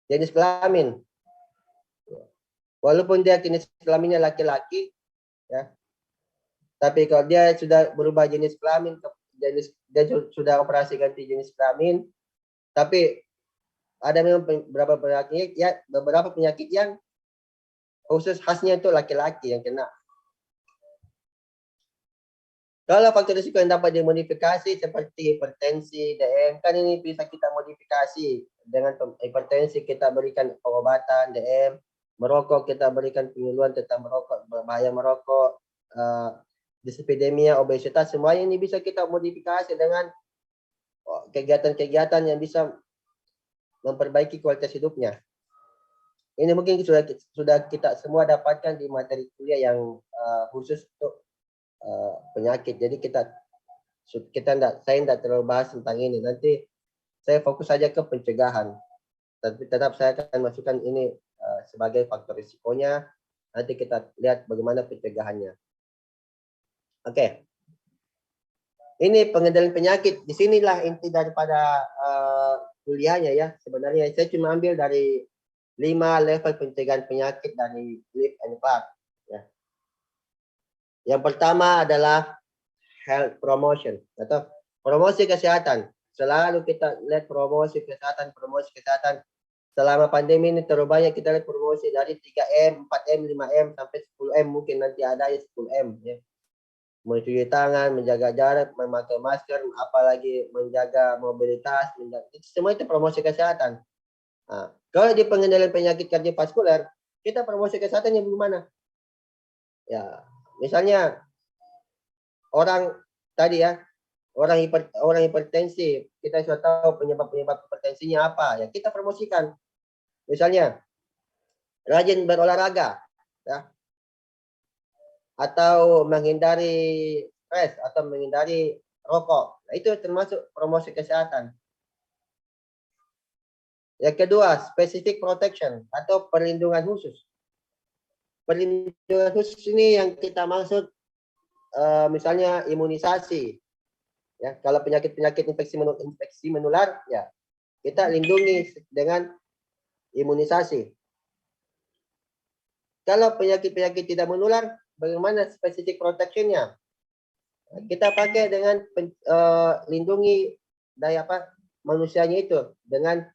Jenis kelamin. Walaupun dia jenis kelaminnya laki-laki, ya, tapi kalau dia sudah berubah jenis kelamin, dia sudah operasi ganti jenis kelamin, tapi ada memang beberapa penyakit yang khusus khasnya itu laki-laki yang kena. Kalau faktor risiko yang dapat dimodifikasi seperti hipertensi, DM, kan ini bisa kita modifikasi. Dengan hipertensi kita berikan pengobatan, DM, merokok kita berikan penyuluhan tentang merokok, bahaya merokok, dislipidemia, obesitas, semuanya ini bisa kita modifikasi dengan kegiatan-kegiatan yang bisa memperbaiki kualitas hidupnya. Ini mungkin sudah kita semua dapatkan di materi kuliah yang khusus untuk penyakit. Jadi saya tidak terlalu bahas tentang ini. Nanti saya fokus saja ke pencegahan. Tapi tetap saya akan masukkan ini sebagai faktor risikonya. Nanti kita lihat bagaimana pencegahannya. Oke. Ini pengendalian penyakit. Disinilah inti daripada kuliahnya ya. Sebenarnya saya cuma ambil dari 5 level pencegahan penyakit dari Lip and Clark. Ya. Yang pertama adalah health promotion atau promosi kesehatan. Selalu kita lihat promosi kesehatan. Selama pandemi ini terlalu banyak kita lihat promosi dari 3M, 4M, 5M sampai 10M, mungkin nanti ada ya 10M ya. Mencuci tangan, menjaga jarak, memakai masker, apalagi menjaga mobilitas, semua itu promosi kesehatan. Nah, kalau di pengendalian penyakit kardiovaskuler, kita promosi kesehatannya bagaimana? Ya, misalnya orang tadi ya, orang hipertensi, kita sudah tahu penyebab hipertensinya apa ya, kita promosikan. Misalnya rajin berolahraga ya. Atau menghindari stres atau menghindari rokok. Nah, itu termasuk promosi kesehatan. Yang kedua, specific protection atau perlindungan khusus. Perlindungan khusus ini yang kita maksud misalnya imunisasi. Ya, kalau penyakit-penyakit infeksi menular, ya kita lindungi dengan imunisasi. Kalau penyakit-penyakit tidak menular, bagaimana specific protection-nya? Kita pakai dengan lindungi daya manusianya itu dengan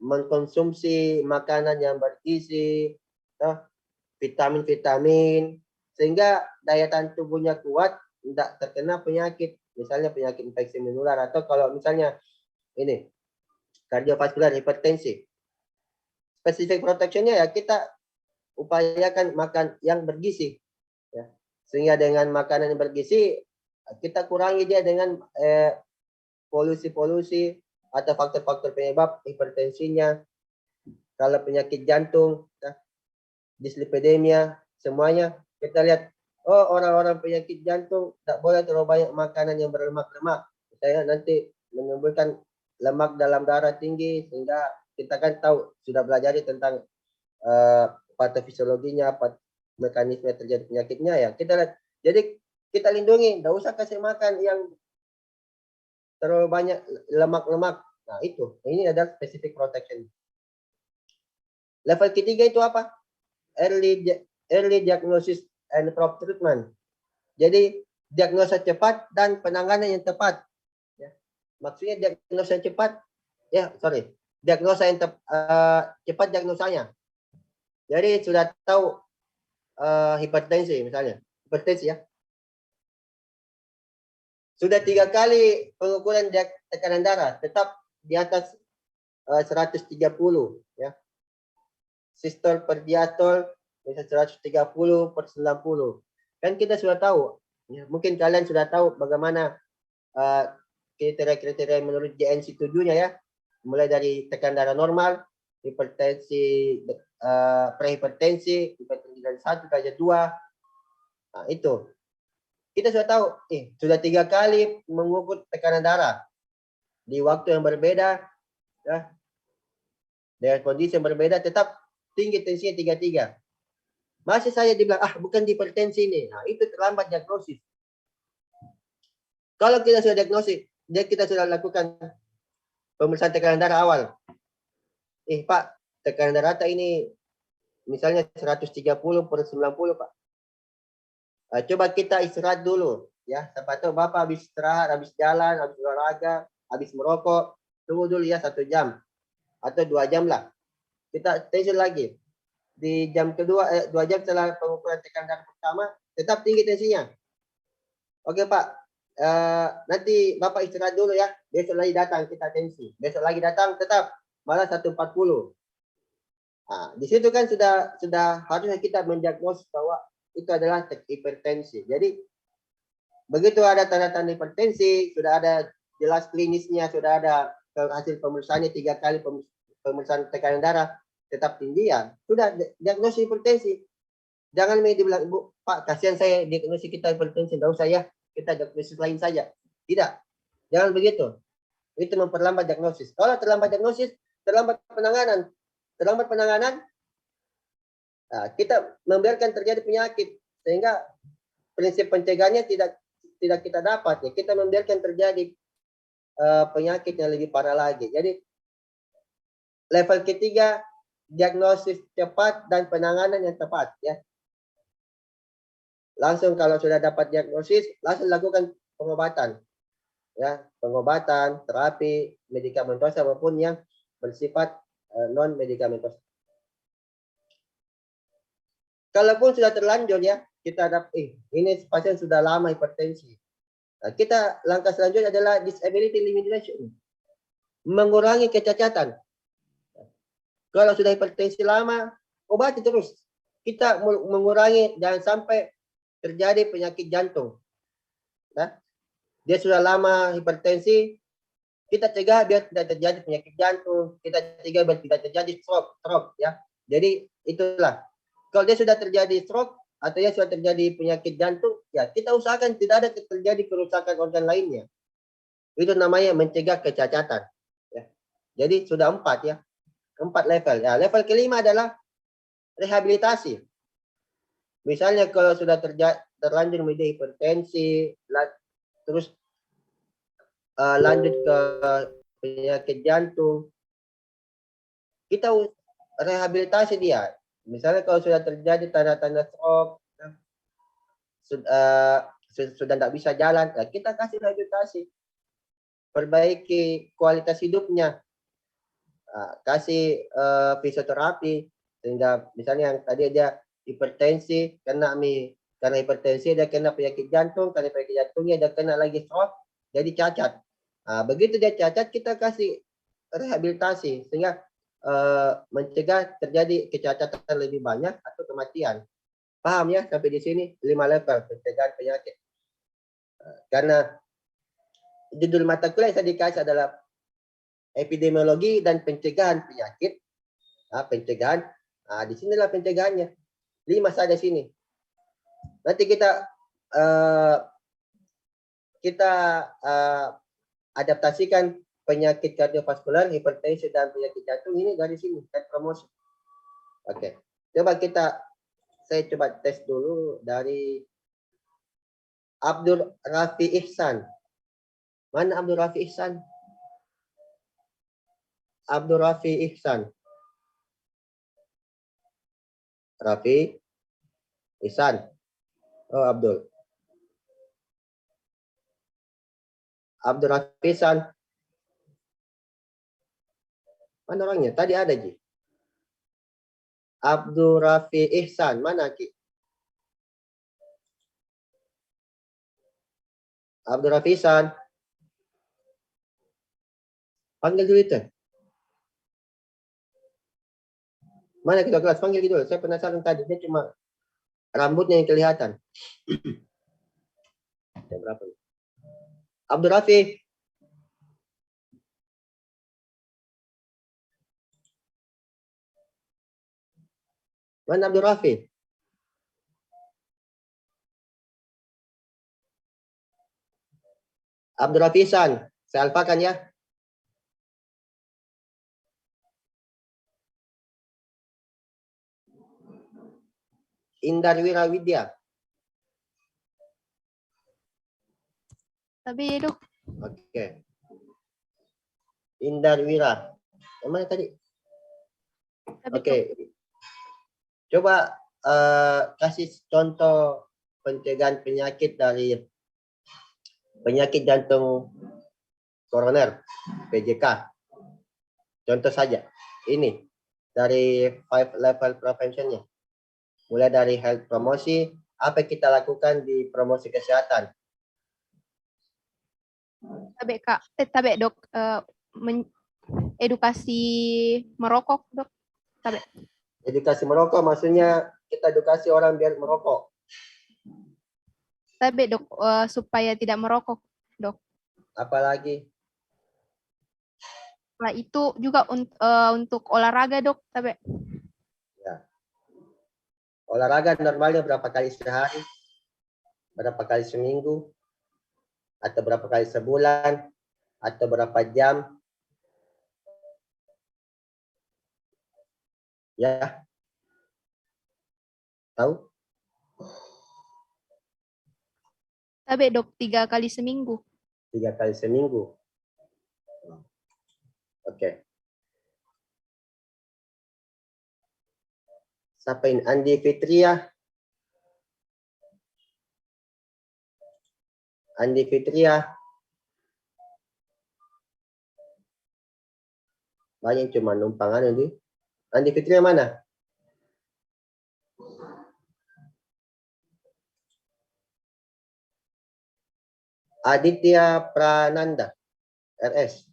mengkonsumsi makanan yang bergizi, vitamin-vitamin, sehingga daya tahan tubuhnya kuat, tidak terkena penyakit, misalnya penyakit infeksi menular, atau kalau misalnya ini kardiovaskular, hipertensi. Specific protection-nya ya kita upayakan makan yang bergizi, ya. Sehingga dengan makanan yang bergizi kita kurangi dia dengan polusi-polusi atau faktor-faktor penyebab hipertensinya. Kalau penyakit jantung, dislipidemia, semuanya kita lihat, oh orang-orang penyakit jantung tak boleh terlalu banyak makanan yang berlemak-lemak, saya nanti menimbulkan lemak dalam darah tinggi, sehingga kita kan tahu sudah belajar tentang patofisiologinya, mekanisme terjadi penyakitnya, ya kita lihat. Jadi kita lindungi, tidak usah kasih makan yang terlalu banyak lemak-lemak. Nah itu, ini adalah specific protection. Level ketiga itu apa? Early diagnosis and prompt treatment. Jadi diagnosa cepat dan penanganan yang tepat. Ya. Maksudnya diagnosa yang cepat, diagnosa yang cepat diagnosanya. Jadi sudah tahu hipertensi misalnya, hipertensi ya. Sudah 3 kali pengukuran tekanan darah tetap di atas 130 ya. Sistol per diastol bisa 130/90. Kan kita sudah tahu, ya, mungkin kalian sudah tahu bagaimana kriteria-kriteria menurut JNC 7-nya ya. Mulai dari tekanan darah normal, hipertensi, prehipertensi, hipertensi dari 1 derajat 2. Nah, itu. Kita sudah tahu, sudah 3 kali mengukur tekanan darah di waktu yang berbeda, ya, dengan kondisi yang berbeda, tetap tinggi tensinya 33. Masih saya dibilang, bukan hipertensi ini. Nah, itu terlambat diagnosis. Kalau kita sudah diagnosis, kita sudah lakukan pemeriksaan tekanan darah awal. Pak, tekanan darah ini misalnya 130/90, Pak. Coba kita istirahat dulu, ya. Siapa tahu Bapak habis istirahat, habis jalan, habis olahraga, habis merokok, tunggu dulu ya 1 jam atau 2 jam lah. Kita tensi lagi. Di jam kedua, 2 jam setelah pengukuran tekanan darah pertama, tetap tinggi tensinya. Oke Pak, nanti Bapak istirahat dulu ya. Besok lagi datang kita tensi. Besok lagi datang tetap malah 140. Nah, di situ kan sudah harusnya kita mendiagnosis bahwa itu adalah hipertensi. Jadi begitu ada tanda-tanda hipertensi, sudah ada jelas klinisnya, sudah ada hasil pemeriksaannya 3 kali pemeriksaan tekanan darah tetap tinggi, ya sudah diagnosis hipertensi. Jangan dibilang, Bu, Pak, kasihan saya diagnosis kita hipertensi, enggak usah ya, kita diagnosis lain saja. Tidak, jangan begitu. Itu memperlambat diagnosis. Kalau terlambat diagnosis, terlambat penanganan. Terlambat penanganan, kita membiarkan terjadi penyakit, sehingga prinsip pencegahannya tidak kita dapat, ya. Kita membiarkan terjadi penyakit yang lebih parah lagi. Jadi level ketiga, diagnosis cepat dan penanganan yang tepat, ya. Langsung kalau sudah dapat diagnosis, langsung lakukan pengobatan, ya, pengobatan, terapi medikamentosa maupun yang bersifat non medikamentosa. Kalaupun sudah terlanjur, ya, kita dapat ini pasien sudah lama hipertensi. Nah, kita langkah selanjutnya adalah disability elimination, mengurangi kecacatan. Kalau sudah hipertensi lama, obati terus. Kita mengurangi, jangan sampai terjadi penyakit jantung. Nah, dia sudah lama hipertensi, kita cegah biar tidak terjadi penyakit jantung, kita cegah biar tidak terjadi stroke, ya. Jadi itulah. Kalau dia sudah terjadi stroke atau ya sudah terjadi penyakit jantung, ya kita usahakan tidak ada terjadi kerusakan organ lainnya. Itu namanya mencegah kecacatan. Ya. Jadi sudah 4, ya. 4 level. Ya, level kelima adalah rehabilitasi. Misalnya kalau sudah terlanjur menjadi hipertensi, terus lanjut ke penyakit jantung, kita rehabilitasi dia. Misalnya kalau sudah terjadi tanda-tanda stroke, sudah tidak bisa jalan, kita kasih rehabilitasi, perbaiki kualitas hidupnya, kasih fisioterapi, sehingga misalnya yang tadi dia hipertensi, karena hipertensi dia kena penyakit jantung, karena penyakit jantungnya dia kena lagi stroke, jadi cacat. Begitu dia cacat, kita kasih rehabilitasi sehingga mencegah terjadi kecacatan lebih banyak atau kematian. Paham ya sampai di sini 5 level pencegahan penyakit. Karena judul mata kuliah yang saya dikasih adalah epidemiologi dan pencegahan penyakit. Pencegahan, di sinilah pencegahannya. 5 saja sini. Nanti kita adaptasikan penyakit kardiovaskular, hipertensi dan penyakit jantung ini dari sini, health promotion. Oke. Saya coba tes dulu dari Abdul Rafi Ihsan. Mana Abdul Rafi Ihsan? Abdul Rafi Ihsan. Rafi Ihsan. Oh, Abdul. Abdul Rafi Ihsan. Mana orangnya? Tadi ada, Ji. Abdul Rafi Ihsan. Mana, Ki? Abdul Rafi Ihsan. Panggil dulu itu. Mana kita kelas? Panggil dulu. Saya penasaran tadi. Dia cuma rambutnya yang kelihatan. Jam berapa? Abdul Rafi. Mana Abdul Rafi? Abdul Rafi Ihsan. Saya alfakan ya. Indar Wirawidya. Tapi Dok. Oke. Indar Wira. Yang mana tadi? Oke. Coba kasih contoh pencegahan penyakit dari penyakit jantung koroner, PJK. Contoh saja. Ini dari 5 level prevention-nya. Mulai dari health promosi, apa yang kita lakukan di promosi kesehatan. Tabe Dok, edukasi merokok Dok. Tabe. Edukasi merokok maksudnya kita edukasi orang biar merokok. Tabe Dok, supaya tidak merokok Dok. Apalagi? Nah itu juga untuk olahraga Dok, Tabe. Ya. Olahraga normalnya berapa kali sehari? Berapa kali seminggu? Atau berapa kali sebulan? Atau berapa jam? Ya. Tahu? Tabe Dok, 3 kali seminggu. 3 kali seminggu. Oke. Siapa ini? Andi Fitria. Andi Fitria. Banyak cuma numpangan ini. Andi Fitria mana? Aditya Prananda. RS.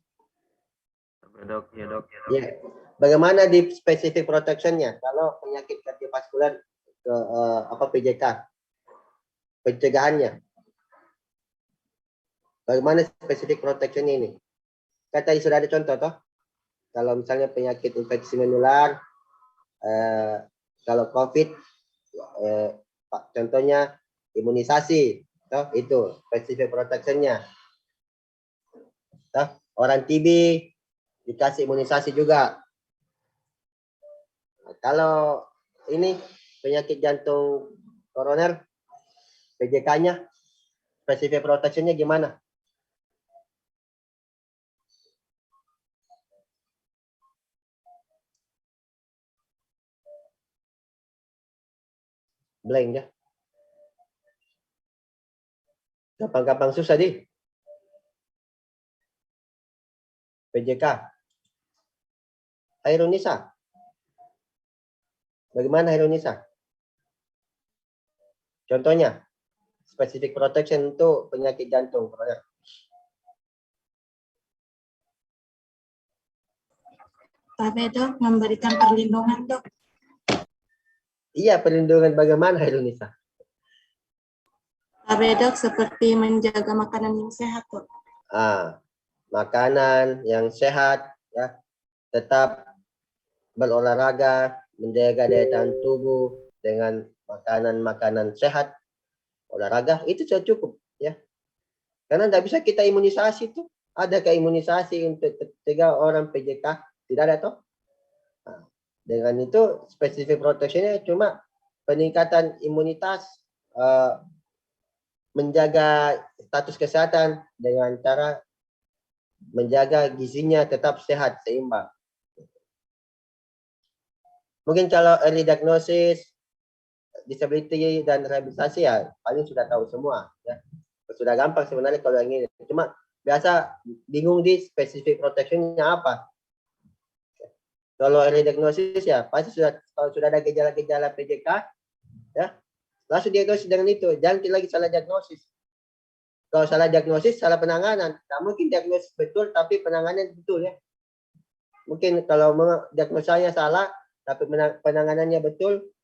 Dok, ya Dok. Ya. Bagaimana di specific protection-nya kalau penyakit kardiovaskular ke PJK? Pencegahannya. Bagaimana specific protection ini? Kata sudah ada contoh toh. Kalau misalnya penyakit infeksi menular, kalau COVID, contohnya imunisasi, toh itu specific protection-nya. Toh, orang TB dikasih imunisasi juga. Kalau ini penyakit jantung koroner, PJK-nya, spesifik protectionnya gimana? Blank ya. Gampang-gampang susah di. PJK. Hairunisa. Bagaimana Hairunisa? Contohnya, specific protection untuk penyakit jantung. Tapi dok, memberikan perlindungan dok. Iya, perlindungan bagaimana Hairunisa? Tapi dok, seperti menjaga makanan yang sehat dok. Makanan yang sehat, ya, tetap berolahraga, menjaga daya tahan tubuh dengan makanan-makanan sehat, olahraga itu sudah cukup, ya. Karena tidak bisa kita imunisasi tuh. Adakah imunisasi untuk mencegah orang PJK? Tidak ada toh. Nah, dengan itu spesifik protectionnya cuma peningkatan imunitas, menjaga status kesehatan dengan cara menjaga gizinya tetap sehat, seimbang. Mungkin kalau early diagnosis, disability dan rehabilitasi ya paling sudah tahu semua. Ya. Sudah gampang sebenarnya kalau yang ini. Cuma biasa bingung di spesifik protectionnya apa. Kalau early diagnosis ya pasti kalau sudah ada gejala-gejala PJK, ya langsung diagnosis dengan itu. Jangan lagi salah diagnosis. Kalau salah diagnosis, salah penanganan. Nah, mungkin diagnosis betul, tapi penanganan betul ya. Mungkin kalau diagnosanya salah, tapi penanganannya betul,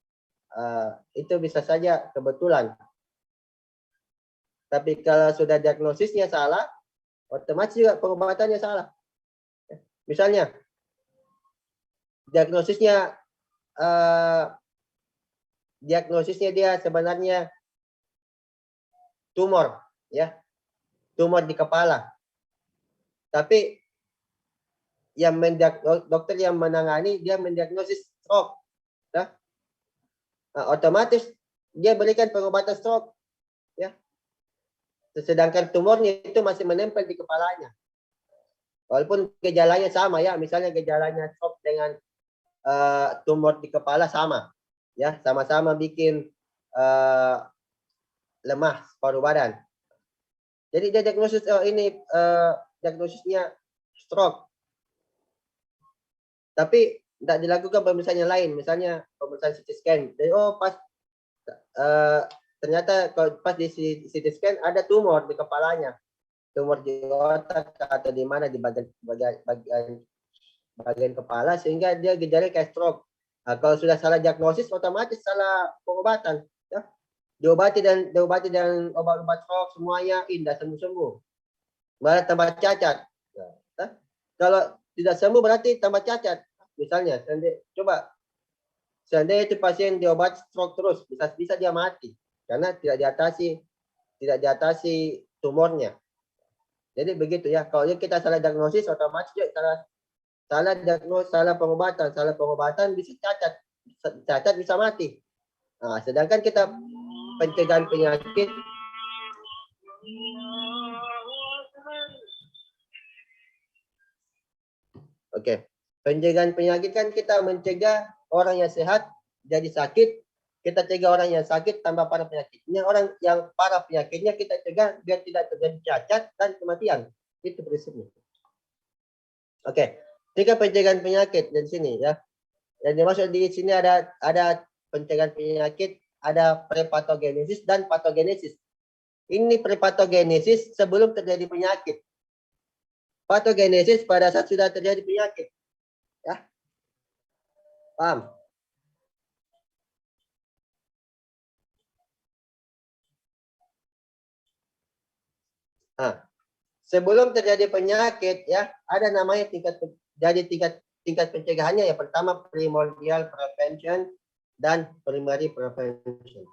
itu bisa saja kebetulan. Tapi kalau sudah diagnosisnya salah, otomatis juga pengobatannya salah. Misalnya, diagnosisnya dia sebenarnya tumor, ya, tumor di kepala. Tapi yang dokter yang menangani dia mendiagnosis stroke, ya. Nah, otomatis dia berikan pengobatan stroke, ya. Sedangkan tumornya itu masih menempel di kepalanya. Walaupun gejalanya sama ya, misalnya gejalanya stroke dengan tumor di kepala sama, ya, sama-sama bikin lemah paru badan. Jadi dia diagnosis diagnosisnya stroke. Tapi tidak dilakukan pemeriksaan yang lain, misalnya pemeriksaan CT scan. Jadi ternyata kalau pas di CT scan ada tumor di kepalanya, tumor di otak atau di mana di bagian kepala sehingga dia gejala kayak stroke. Nah, kalau sudah salah diagnosis otomatis salah pengobatan. Ya. Diobati dan obat-obat stroke semuanya indah sembuh-sembuh. Malah tambah cacat. Nah, kalau tidak sembuh berarti tambah cacat. Misalnya, seandainya itu pasien diobat stroke terus, bisa dia mati karena tidak diatasi tumornya. Jadi begitu ya. Kalau kita salah diagnosis, otomatis juga salah diagnosis, salah pengobatan bisa cacat bisa mati. Nah, sedangkan kita pencegahan penyakit pencegahan penyakit kan kita mencegah orang yang sehat jadi sakit, kita cegah orang yang sakit tambah parah penyakitnya. Orang yang parah penyakitnya kita cegah biar tidak terjadi cacat dan kematian. Itu prinsipnya. Oke, tiga pencegahan penyakit dari sini ya. Yang dimaksud di sini ada pencegahan penyakit, ada prepatogenesis dan patogenesis. Ini prepatogenesis sebelum terjadi penyakit. Patogenesis pada saat sudah terjadi penyakit. Ya. Paham? Nah, sebelum terjadi penyakit ya, ada namanya tingkat pencegahannya. Yang pertama primordial prevention dan primary prevention.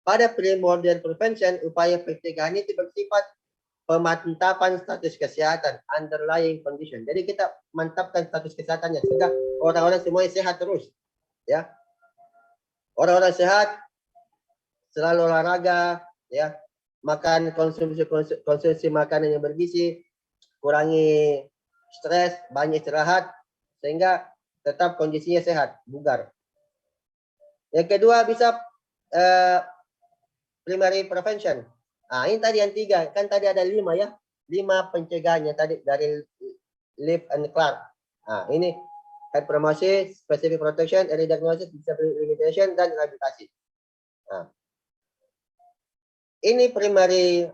Pada primordial prevention, upaya pencegahan itu bersifat pemantapan status kesehatan, underlying condition. Jadi kita mantapkan status kesehatannya sehingga orang-orang semuanya sehat terus, ya. Orang-orang sehat, selalu olahraga, ya, makan konsumsi makanan yang bergizi, kurangi stres, banyak istirahat, sehingga tetap kondisinya sehat, bugar. Yang kedua bisa primary prevention. Nah, ini tadi yang 3, kan tadi ada 5 ya, 5 pencegahannya tadi dari Leaf and Clark. Nah, ini health promotion, specific protection, early diagnosis, disability limitation, dan rehabilitasi. Nah, ini primary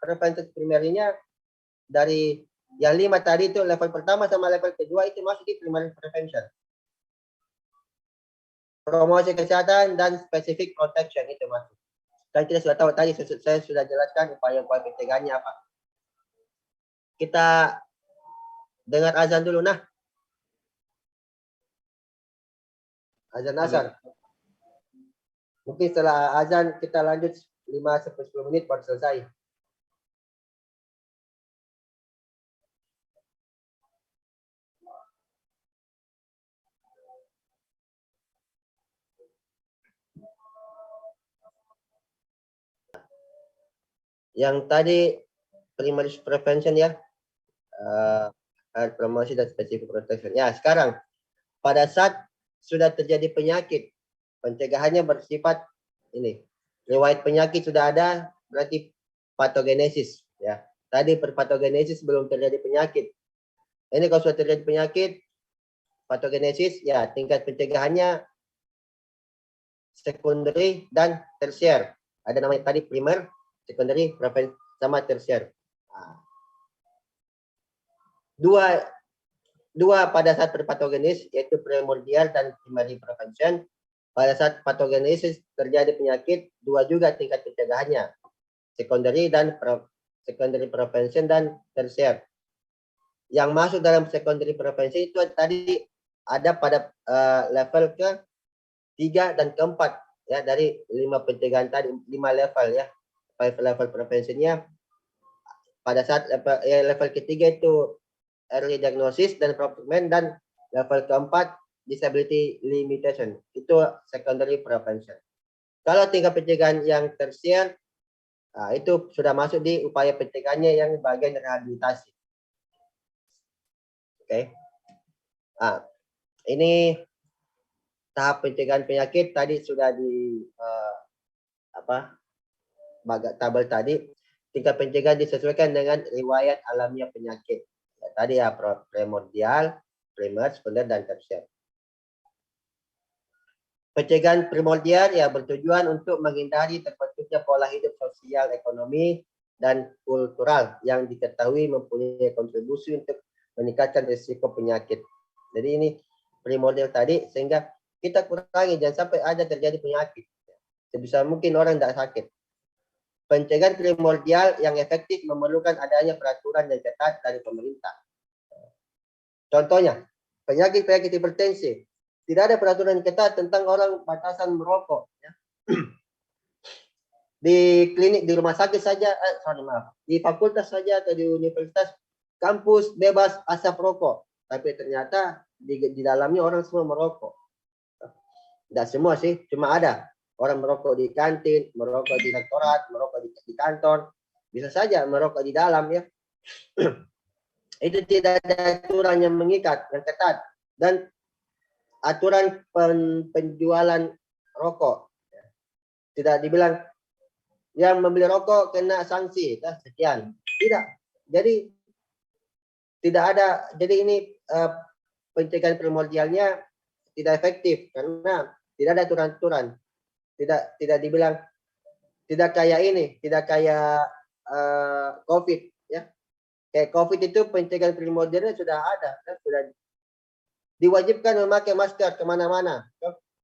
preventive primary-nya dari yang 5 tadi itu level pertama sama level kedua itu masuk di primary prevention. Promosi kesehatan dan specific protection itu masuk. Kan kita sudah tahu tadi, saya sudah jelaskan upaya-upaya pencegahannya apa. Kita dengar azan dulu nah. Azan asar. Mungkin setelah azan kita lanjut 5-10 menit baru selesai. Yang tadi primary prevention ya, promosi dan specific protection. Ya, sekarang pada saat sudah terjadi penyakit, pencegahannya bersifat ini. Riwayat penyakit sudah ada, berarti patogenesis ya. Tadi perpatogenesis belum terjadi penyakit. Ini kalau sudah terjadi penyakit, patogenesis ya, tingkat pencegahannya secondary dan tersier. Ada namanya tadi primer, secondary, prevention, sama tersier. Dua pada saat berpatogenis, yaitu primordial dan primary prevention. Pada saat patogenesis terjadi penyakit, 2 juga tingkat pencegahannya, secondary dan secondary prevention dan tersier. Yang masuk dalam secondary prevention itu tadi ada pada level ke-3 dan ke-4 ya, dari 5 pencegahan tadi, 5 level ya. 5 level preventionnya pada saat level ke-3 itu early diagnosis dan treatment, dan level ke-4 disability limitation, itu secondary prevention. Kalau tingkat pencegahan yang tersier, itu sudah masuk di upaya pencegahannya yang bagian rehabilitasi. Oke. Ini tahap pencegahan penyakit tadi sudah di tabel tadi. Tingkat pencegahan disesuaikan dengan riwayat alamiah penyakit. Ya, tadi ya primordial, primer, sekunder, dan tersier. Pencegahan primordial ya bertujuan untuk menghindari terbentuknya pola hidup sosial, ekonomi, dan kultural yang diketahui mempunyai kontribusi untuk meningkatkan risiko penyakit. Jadi ini primordial tadi, sehingga kita kurangi jangan sampai ada terjadi penyakit. Sebisa mungkin orang tidak sakit. Pencegahan primordial yang efektif memerlukan adanya peraturan yang ketat dari pemerintah. Contohnya, penyakit hipertensi. Tidak ada peraturan ketat tentang orang batasan merokok. Ya. Di klinik, di rumah sakit saja, di fakultas saja atau di universitas, kampus bebas asap rokok. Tapi ternyata di dalamnya orang semua merokok. Tidak semua sih, cuma ada. Orang merokok di kantin, merokok di rektorat, merokok di kantor. Bisa saja merokok di dalam ya. Itu tidak ada aturan yang mengikat, yang ketat. Dan aturan penjualan rokok. Tidak dibilang yang membeli rokok kena sanksi, sekian. Tidak. Jadi tidak ada. Jadi ini pencegahan primordialnya tidak efektif karena tidak ada aturan-aturan. Tidak dibilang, tidak kayak ini, tidak kayak COVID ya. Kayak COVID itu pencegahan primordialnya sudah ada, sudah diwajibkan memakai masker kemana-mana.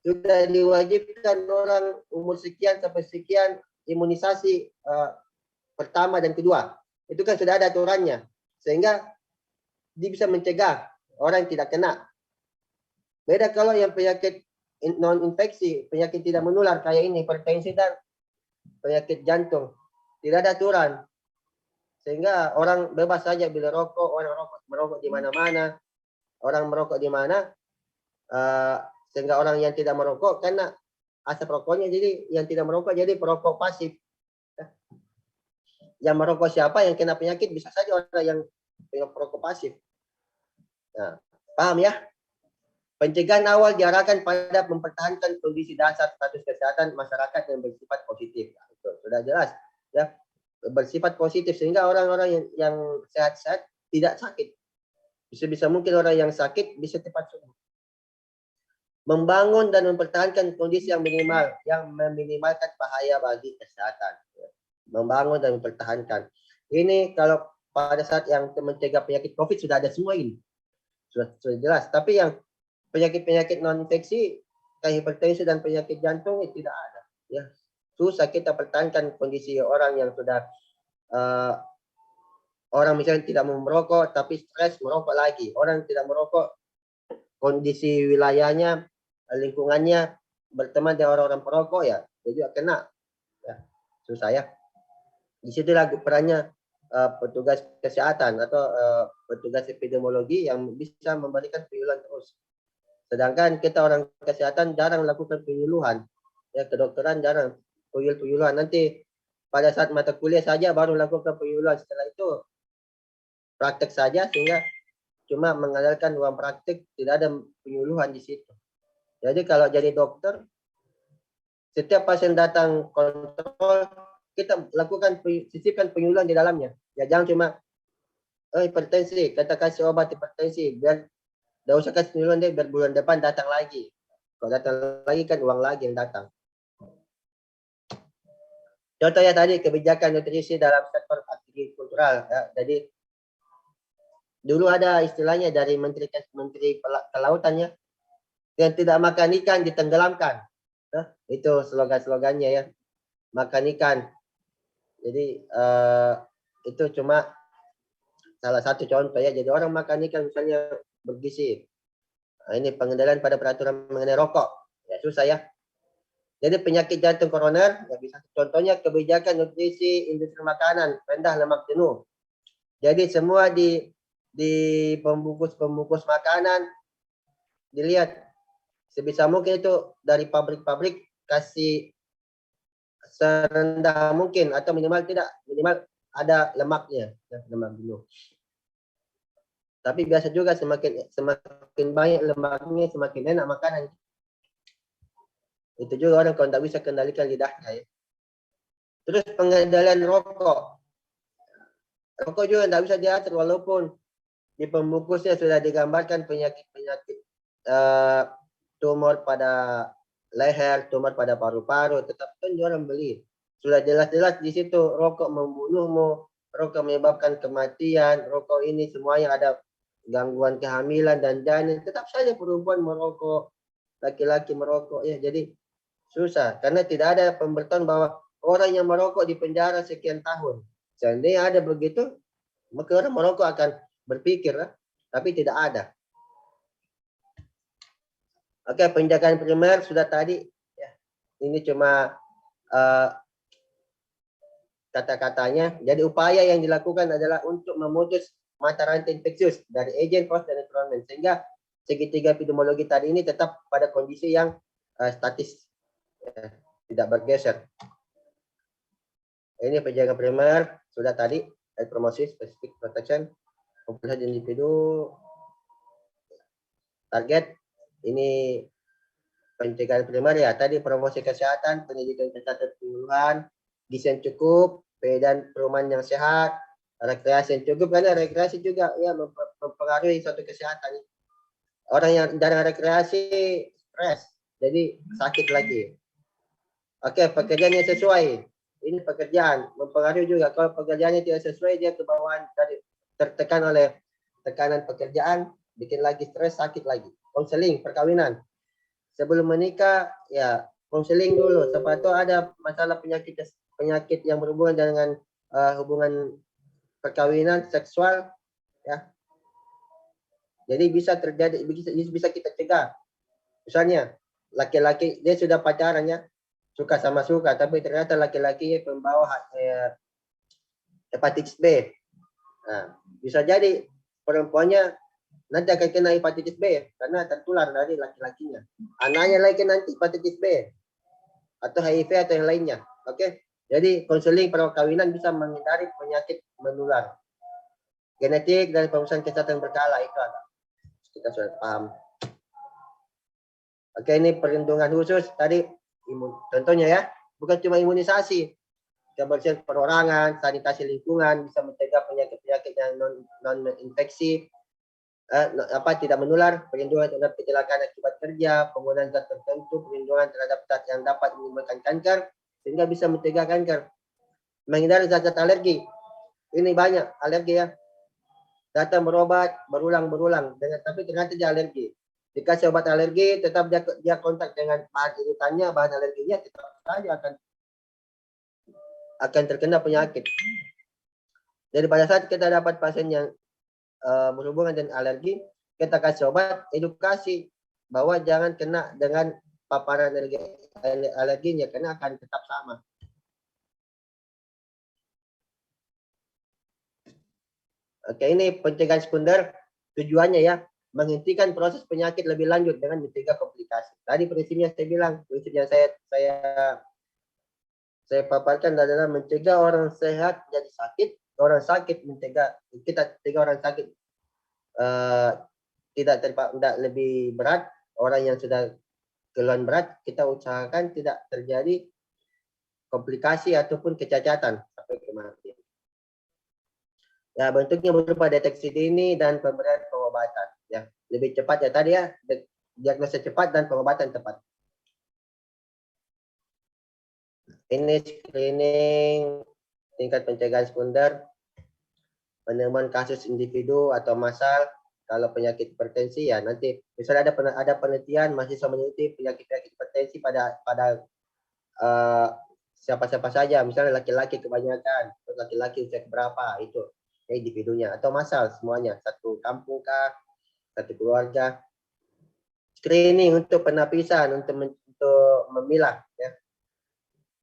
Sudah diwajibkan orang umur sekian sampai sekian imunisasi pertama dan kedua. Itu kan sudah ada aturannya. Sehingga dia bisa mencegah orang yang tidak kena. Beda kalau yang penyakit non-infeksi, penyakit tidak menular kayak ini, hipertensi dan penyakit jantung. Tidak ada aturan. Sehingga orang bebas saja bila rokok, orang merokok di mana-mana, orang merokok di mana, sehingga orang yang tidak merokok karena asap rokoknya, jadi yang tidak merokok jadi perokok pasif. Yang merokok siapa yang kena penyakit bisa saja orang yang perokok pasif. Nah, paham ya? Pencegahan awal diarahkan pada mempertahankan kondisi dasar status kesehatan masyarakat yang bersifat positif. Nah, itu sudah jelas ya, bersifat positif sehingga orang-orang yang sehat-sehat tidak sakit. Bisa mungkin orang yang sakit bisa cepat sembuh. Membangun dan mempertahankan kondisi yang minimal yang meminimalkan bahaya bagi kesehatan. Membangun dan mempertahankan. Ini kalau pada saat yang mencegah penyakit COVID sudah ada semua ini. Sudah jelas. Tapi yang penyakit-penyakit non infeksi kayak hipertensi dan penyakit jantung itu tidak ada. Ya, susah kita pertahankan kondisi orang yang sudah orang misalnya tidak mau merokok tapi stres merokok lagi. Orang tidak merokok, kondisi wilayahnya, lingkungannya berteman dengan orang-orang perokok ya, dia juga kena. Ya, susah ya. Disitulah perannya petugas kesehatan atau petugas epidemiologi yang bisa memberikan penyuluhan terus. Sedangkan kita orang kesehatan jarang melakukan penyuluhan, ya kedokteran jarang penyuluhan. Nanti pada saat mata kuliah saja baru melakukan penyuluhan. Setelah itu praktek saja sehingga cuma mengandalkan ruang praktek, tidak ada penyuluhan di situ. Jadi kalau jadi dokter, setiap pasien datang kontrol kita lakukan sisipkan penyuluhan di dalamnya. Ya jangan cuma hipertensi, kita kasih obat hipertensi biar tidak usah kasih penyuluhan deh, biar bulan depan datang lagi. Kalau datang lagi kan uang lagi yang datang. Contohnya tadi kebijakan nutrisi dalam sektor agrikultural. Ya. Jadi dulu ada istilahnya dari Menteri Kelautan ya, yang tidak makan ikan ditenggelamkan. Nah, itu slogan-slogannya ya, makan ikan. Jadi itu cuma salah satu contoh ya. Jadi orang makan ikan misalnya bergizi. Nah, ini pengendalian pada peraturan mengenai rokok. Ya susah ya. Jadi penyakit jantung koroner, ya bisa contohnya kebijakan nutrisi industri makanan rendah lemak jenuh. Jadi semua di pembungkus makanan dilihat sebisa mungkin itu dari pabrik-pabrik kasih serendah mungkin atau minimal ada lemaknya, lemak jenuh. Tapi biasa juga semakin banyak lemaknya semakin enak makanan. Itu juga orang kalau tidak bisa kendalikan lidahnya ya. Terus pengendalian rokok. Rokok juga tidak bisa diatur walaupun di pembungkusnya sudah digambarkan penyakit-penyakit tumor pada leher, tumor pada paru-paru, tetap kan orang beli. Sudah jelas-jelas di situ rokok membunuhmu, rokok menyebabkan kematian, rokok ini semuanya ada gangguan kehamilan dan janin, tetap saja perempuan merokok, laki-laki merokok ya. Jadi susah karena tidak ada pemberitahuan bahwa orang yang merokok di penjara sekian tahun. Seandainya ada begitu, maka orang merokok akan berpikir, tapi tidak ada. Oke, penjagaan primer sudah tadi ya. Ini cuma kata-katanya. Jadi upaya yang dilakukan adalah untuk memutus mata rantai infeksius dari agent, host, dan environment sehingga segitiga epidemiologi tadi ini tetap pada kondisi yang statis, ya, tidak bergeser. Ini penjagaan primer sudah tadi, promosi specific protection, populasi individu, target. Ini pencegahan primer ya, tadi promosi kesehatan, pendidikan kesehatan penyuluhan, gizi yang cukup, dan perumahan yang sehat, rekreasi yang cukup, karena rekreasi juga ya mempengaruhi suatu kesehatan. Orang yang jarang rekreasi stres, jadi sakit lagi. Oke, pekerjaan yang sesuai. Ini pekerjaan mempengaruhi juga. Kalau pekerjaannya tidak sesuai, dia kebawaan dari tertekan oleh tekanan pekerjaan, bikin lagi stres, sakit lagi. Konseling perkawinan. Sebelum menikah, ya konseling dulu. Siapa tahu ada masalah penyakit yang berhubungan dengan hubungan perkawinan seksual, ya. Jadi bisa terjadi, bisa kita cegah. Misalnya laki-laki dia sudah pacaran ya, suka sama suka, tapi ternyata laki-laki pembawa hepatitis B, Nah, bisa jadi perempuannya nanti akan kena hepatitis B karena tertular dari laki-lakinya. Anaknya lagi nanti hepatitis B atau HIV atau yang lainnya. Oke. Jadi konseling perkawinan bisa menghindari penyakit menular. Genetik dan pemeriksaan kesehatan berkala itu ada. Kita sudah paham. Oke, ini perlindungan khusus tadi contohnya ya, bukan cuma imunisasi. Kebersihan perorangan, sanitasi lingkungan bisa mencegah penyakit-penyakit yang non infeksi, tidak menular, perlindungan terhadap kecelakaan akibat kerja, penggunaan zat tertentu, perlindungan terhadap zat yang dapat menimbulkan kanker sehingga bisa mencegah kanker. Menghindari zat-zat alergi. Ini banyak alergi ya. Datang berobat berulang-berulang tapi ternyata dia alergi. Dikasih obat alergi, tetap dia kontak dengan bahan iritannya, bahan alerginya, tetap saja akan terkena penyakit. Jadi pada saat kita dapat pasien yang berhubungan dengan alergi, kita kasih obat, edukasi bahwa jangan kena dengan paparan alerginya karena akan tetap sama. Oke, ini pencegahan sekunder tujuannya ya menghentikan proses penyakit lebih lanjut dengan mencegah komplikasi. Tadi prinsipnya saya bilang, prinsip yang saya paparkan adalah mencegah orang sehat jadi sakit, orang sakit kita cegah orang sakit tidak lebih berat, orang yang sudah keluhan berat kita usahakan tidak terjadi komplikasi ataupun kecacatan sampai kematian. Ya, bentuknya berupa deteksi dini dan pemberian pengobatan. Ya, lebih cepat ya tadi ya, diagnosa cepat dan pengobatan tepat. Ini screening tingkat pencegahan sekunder, penemuan kasus individu atau massal. Kalau penyakit hipertensi ya nanti misalnya ada penelitian mahasiswa meneliti penyakit hipertensi pada siapa-siapa saja, misalnya laki-laki kebanyakan, laki-laki usia berapa itu individunya atau massal semuanya, satu kampung kah, satu keluarga. Screening untuk penapisan, untuk memilah ya.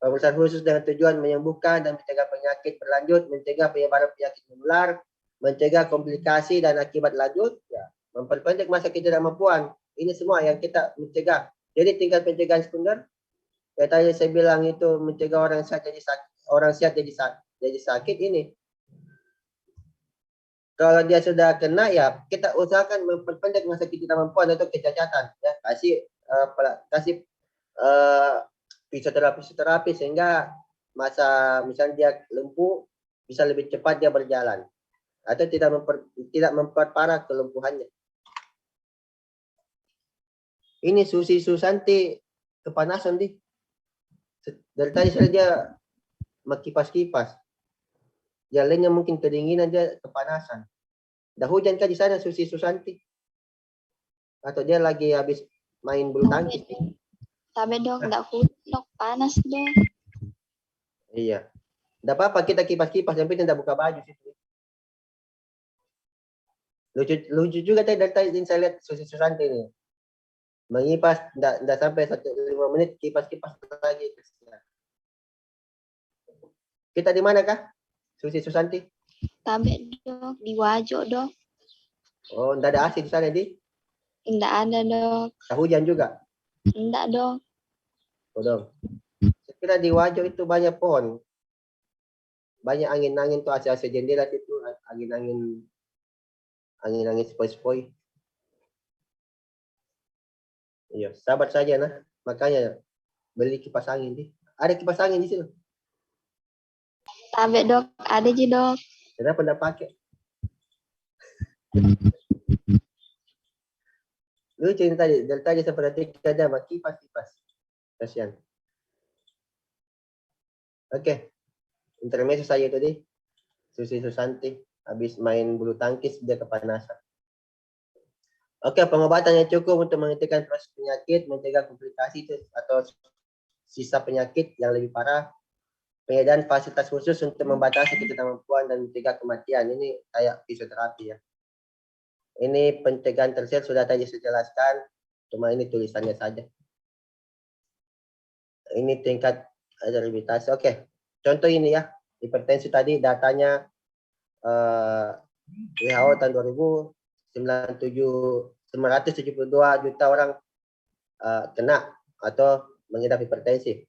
Pemeriksaan khusus dengan tujuan menyembuhkan dan mencegah penyakit berlanjut, mencegah penyebaran penyakit menular, mencegah komplikasi dan akibat lanjut, ya, memperpendek masa ketidakmampuan. Ini semua yang kita mencegah. Jadi tingkat pencegahan sekunder, kayak tadi saya bilang itu mencegah orang sehat jadi sakit ini. Kalau dia sudah kena ya kita usahakan memperpendek masa ketidakmampuan atau kecacatan ya, kasih fisioterapi sehingga masa misalnya dia lumpuh bisa lebih cepat dia berjalan atau tidak memperparah kelumpuhannya. Ini Susi Susanti kepanasan dari tadi saya dia kipas-kipas. Yang lainnya mungkin kedinginan, dia kepanasan. Dah hujan kah di sana Susi Susanti? Atau dia lagi habis main bulu tangkis? Tapi dok, enggak hujan dok, panas dok. Iya. Enggak apa-apa kita kipas-kipas, yang penting enggak buka baju situ. Lucu juga tadi dari tadi saya lihat Susi Susanti ini. Mengipas enggak sampai 5 menit kipas-kipas lagi. Kita di mana kah? Susi Susanti? Tapi dok, di Wajo dok. Oh, enggak ada AC di sana, Di? Enggak ada dok. Hujan juga? Enggak dok. Oh, dong. Saya kira di Wajo itu banyak pohon. Banyak angin-angin tuh, AC-AC jendela itu, angin-angin sepoi-sepoi. Iya, sabar saja nah. Makanya beli kipas angin, Di. Ada kipas angin di sini. Tapi dok, ada sih dok. Kenapa enggak pakai? Lucu ini tadi, dari tadi saya perhatikan ada kipas-kipas. Kasihan. Oke. Intermezzo saja tadi. Susi Susanti habis main bulu tangkis dia kepanasan. Oke, pengobatan yang cukup untuk menghentikan proses penyakit, mencegah komplikasi atau sisa penyakit yang lebih parah. Penyediaan fasilitas khusus untuk membatasi ketidakmampuan dan mencegah kematian. Ini kayak fisioterapi ya. Ini pencegahan tersier sudah tadi saya jelaskan. Cuma ini tulisannya saja. Ini tingkat rehabilitasi. Oke. Contoh ini ya. Hipertensi tadi datanya WHO tahun 972 juta orang kena atau mengidap hipertensi.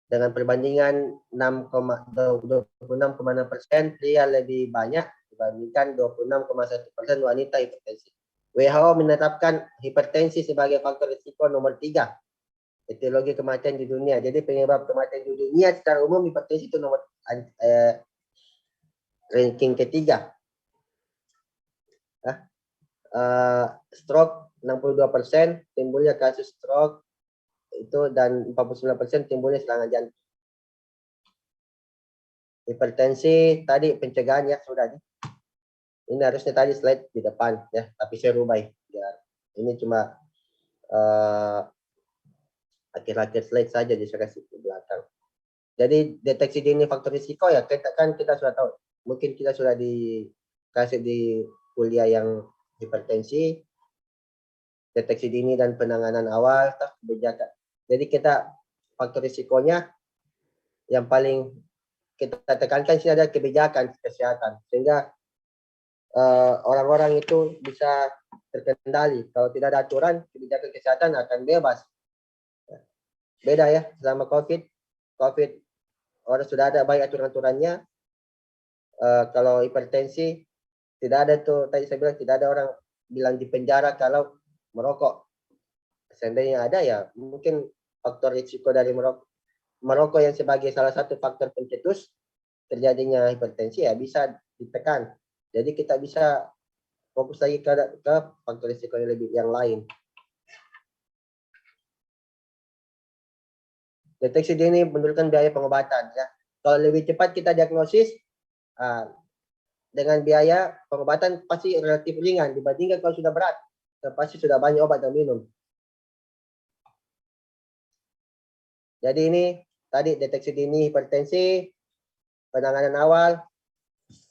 Dengan perbandingan 26,6% pria lebih banyak dibandingkan 26,1% wanita hipertensi. WHO menetapkan hipertensi sebagai faktor risiko nomor 3 etiologi kematian di dunia. Jadi penyebab kematian di dunia secara umum hipertensi itu nomor ranking ketiga. Stroke 62% timbulnya kasus stroke itu, dan 49% timbulnya serangan jantung. Hipertensi tadi pencegahan ya sudah. Ini harusnya tadi slide di depan ya, tapi saya rubah biar ini cuma akhir-akhir slide saja di kasih ke belakang. Jadi deteksi dini faktor risiko ya, kita sudah tahu. Mungkin kita sudah dikasih di kuliah yang hipertensi, deteksi dini dan penanganan awal, kebijakan. Jadi kita faktor risikonya yang paling kita tekankan sini ada kebijakan kesehatan, sehingga orang-orang itu bisa terkendali. Kalau tidak ada aturan, kebijakan kesehatan akan bebas. Beda ya, selama COVID orang sudah ada baik aturan-aturannya. Kalau hipertensi tidak ada tuh, tadi saya bilang tidak ada orang bilang di penjara kalau merokok. Seandainya ada ya mungkin faktor risiko dari merokok yang sebagai salah satu faktor pencetus terjadinya hipertensi ya bisa ditekan. Jadi kita bisa fokus lagi ke faktor risiko yang lebih yang lain. Deteksi dini menurunkan biaya pengobatan ya. Kalau lebih cepat kita diagnosis dengan biaya pengobatan pasti relatif ringan dibandingkan kalau sudah berat. Pasti sudah banyak obat dan minum. Jadi ini tadi deteksi dini hipertensi, penanganan awal,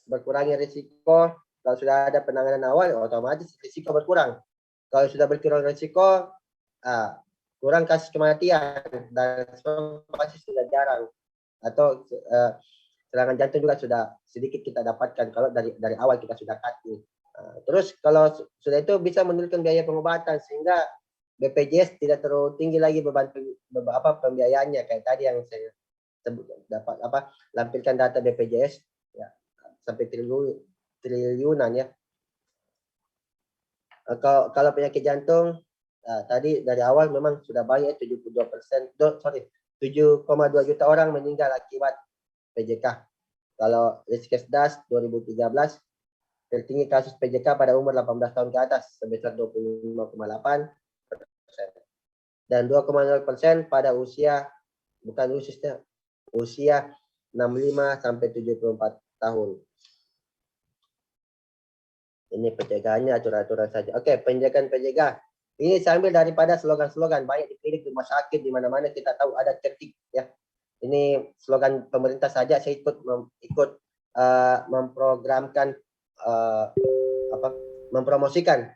berkurangnya risiko. Kalau sudah ada penanganan awal, otomatis risiko berkurang. Kalau sudah berkurang risiko, kurang kasus kematian dan pasti sudah jarang. Atau serangan jantung juga sudah sedikit kita dapatkan kalau dari awal kita sudah cutting. Terus kalau sudah itu bisa menurunkan biaya pengobatan sehingga BPJS tidak terlalu tinggi lagi beban pembiayaannya kayak tadi yang saya sebut, dapat lampirkan data BPJS ya sampai triliunan ya. Kalau penyakit jantung tadi dari awal memang sudah banyak 7,2 juta orang meninggal akibat PJK. Kalau Riskesdas 2013 tertinggi kasus PJK pada umur 18 tahun ke atas sebesar 25,8%. Dan 2,0% pada usia 65 sampai 74 tahun. Ini pencegahannya aturan-aturan saja. Oke, penjagaan pencegah. Ini saya ambil daripada slogan-slogan banyak di klinik, di rumah sakit, di mana-mana kita tahu ada cerdik ya. Ini slogan pemerintah saja, saya ikut memprogramkan mempromosikan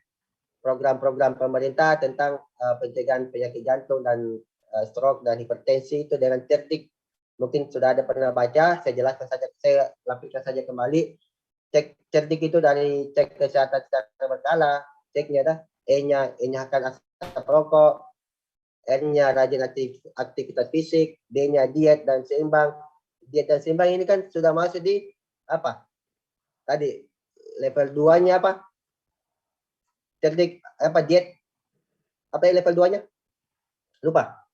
program-program pemerintah tentang pencegahan penyakit jantung dan stroke dan hipertensi itu dengan cerdik. Mungkin sudah ada pernah baca, saya jelaskan saja, saya lampirkan saja kembali. Cek cerdik itu dari cek kesehatan secara berkala, ceknya dah E-nya akan asap rokok, N-nya rajin aktivitas fisik, D-nya diet dan seimbang. Diet dan seimbang ini kan sudah masuk di apa? Tadi level 2-nya apa? Cerdik diet. Apa yang level 2-nya? Lupa.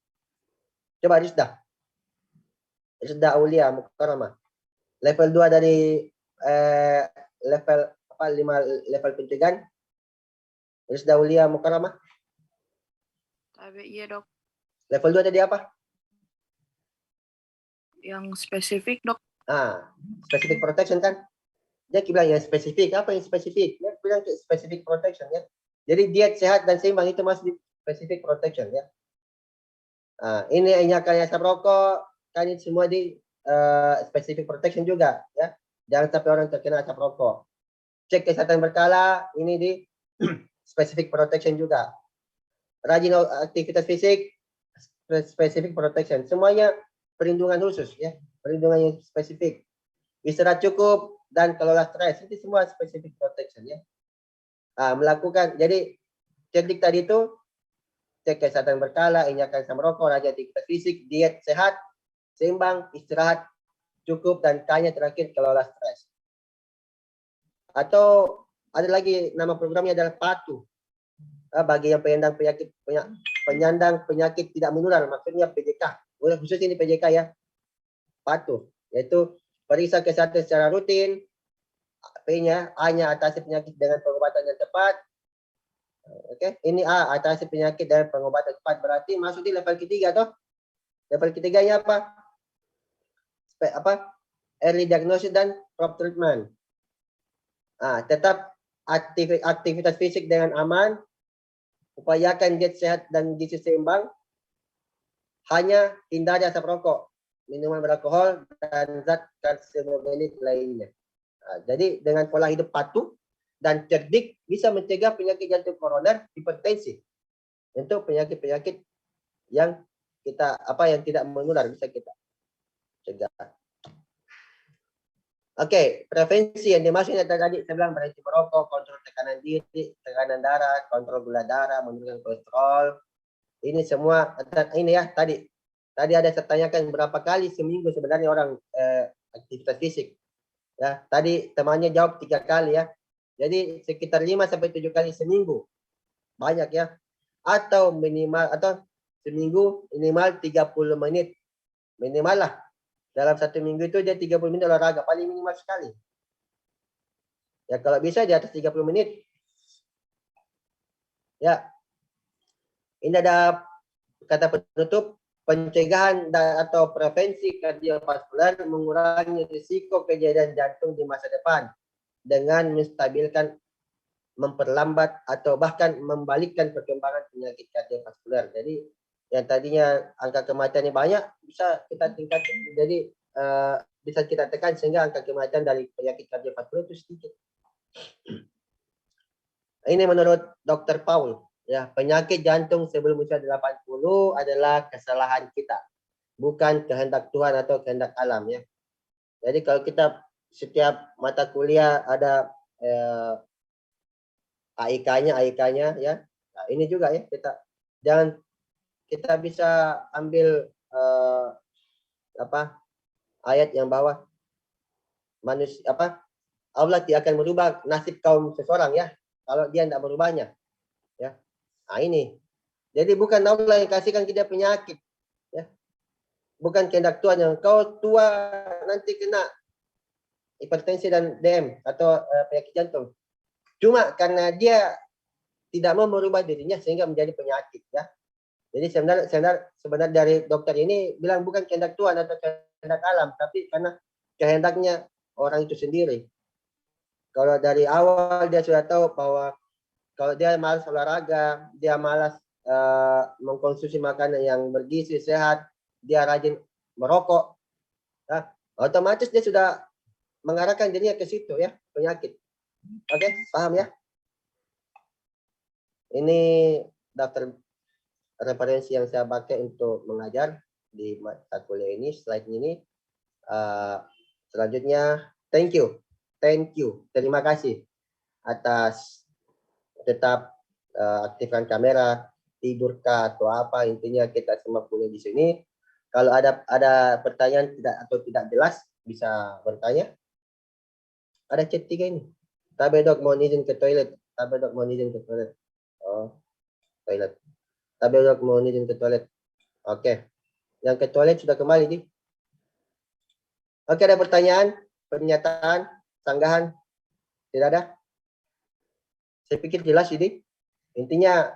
Coba Rizda Aulia Mukarramah. Level 2 dari level 5 level pencegahan. Rizda Aulia Mukarramah. Iya dok. Level 2 tadi apa? Yang spesifik dok. Specific protection kan? Dia bilang yang spesifik. Apa yang spesifik? Dia bilang specific protection ya. Jadi diet sehat dan seimbang itu masih di specific protection ya. Ini akan asap rokok, kan ini semua di specific protection juga ya. Jangan sampai orang terkena asap rokok. Cek kesehatan berkala, ini di specific protection juga. Rajin aktivitas fisik, specific protection. Semuanya perlindungan khusus ya, perlindungan yang spesifik. Istirahat cukup, dan kelola stres. Itu semua specific protection ya. Melakukan, jadi cerdik tadi itu cek kesehatan berkala, hindarkan sama rokok, rajin aktivitas fisik, diet sehat, seimbang, istirahat cukup, dan tanya terakhir kelola stres. Atau ada lagi nama programnya adalah patuh. Bagi yang penyandang penyakit tidak menular, maksudnya PJK. Khusus ini PJK ya. Patuh, yaitu periksa kesehatan secara rutin. P-nya, A-nya atasi penyakit dengan pengobatan yang tepat. Oke, ini A, atasi penyakit dengan pengobatan tepat, berarti masuk di level ketiga toh. Level ketiganya apa? Early diagnosis dan prompt treatment. Tetap aktivitas fisik dengan aman, upayakan diet sehat dan gizi seimbang, hanya hindari asap rokok, minuman beralkohol, dan zat karsinogenik lainnya. Jadi dengan pola hidup patuh dan cerdik bisa mencegah penyakit jantung koroner, hipertensi, untuk penyakit-penyakit yang yang tidak menular bisa kita cegah. Oke, prevensi yang dimaksudnya tadi saya bilang berhenti merokok, kontrol tekanan diri, tekanan darah, kontrol gula darah, menurunkan kolesterol. Ini semua ini ya tadi ada saya tanyakan berapa kali seminggu sebenarnya orang aktivitas fisik. Ya, tadi temannya jawab 3 kali ya. Jadi sekitar 5 sampai 7 kali seminggu. Banyak ya. Atau seminggu minimal 30 menit. Minimal lah. Dalam 1 minggu itu dia 30 menit olahraga, paling minimal sekali. Ya kalau bisa di atas 30 menit. Ya. Ini ada kata penutup, pencegahan atau prevensi kardiovaskular mengurangi risiko kejadian jantung di masa depan dengan menstabilkan, memperlambat atau bahkan membalikkan perkembangan penyakit kardiovaskular. Jadi yang tadinya angka kematiannya banyak bisa kita tingkatkan, jadi bisa kita tekan sehingga angka kematian dari penyakit kardiovaskular itu sedikit. Ini menurut Dr. Paul, ya, penyakit jantung sebelum usia 80 adalah kesalahan kita, bukan kehendak Tuhan atau kehendak alam ya. Jadi kalau kita setiap mata kuliah ada AIK-nya ya. Nah, ini juga ya kita bisa ambil ayat yang bawah, manusia Allah tidak akan merubah nasib kaum seseorang ya kalau dia tidak merubahnya ya. Nah ini jadi bukan Allah yang kasihkan kita penyakit ya, bukan kehendak Tuhan yang kau tua nanti kena hipertensi dan DM atau penyakit jantung, cuma karena dia tidak mau merubah dirinya sehingga menjadi penyakit ya. Jadi sebenarnya dari dokter ini bilang bukan kehendak Tuhan atau kehendak alam, tapi karena kehendaknya orang itu sendiri. Kalau dari awal dia sudah tahu bahwa kalau dia malas olahraga, dia malas mengkonsumsi makanan yang bergizi sehat, dia rajin merokok, ya, otomatis dia sudah mengarahkan dirinya ke situ ya, penyakit. Oke, paham ya? Ini daftar referensi yang saya pakai untuk mengajar di mata kuliah ini, slide ini. Selanjutnya, thank you, terima kasih atas tetap aktifkan kamera, tidurkah atau apa, intinya kita semua kuliah di sini. Kalau ada pertanyaan tidak jelas bisa bertanya. Ada chat 3 ini. Tabe dok mau izin ke toilet. Oh, toilet. Tabe dok mau izin ke toilet. Oke. Yang ke toilet sudah kembali, Di. Oke, ada pertanyaan, pernyataan, sanggahan? Tidak ada? Saya pikir jelas ini. Intinya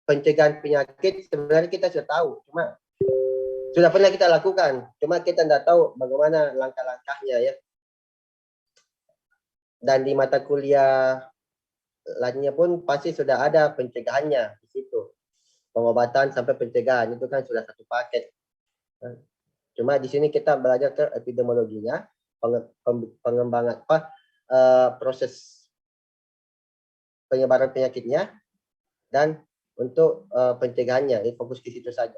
pencegahan penyakit sebenarnya kita sudah tahu, cuma sudah pernah kita lakukan, cuma kita tidak tahu bagaimana langkah-langkahnya ya. Dan di mata kuliah lainnya pun pasti sudah ada pencegahannya di situ. Pengobatan sampai pencegahan itu kan sudah satu paket. Cuma di sini kita belajar ke epidemiologinya, pengembangan proses penyebaran penyakitnya, dan untuk pencegahannya. Ini fokus di situ saja.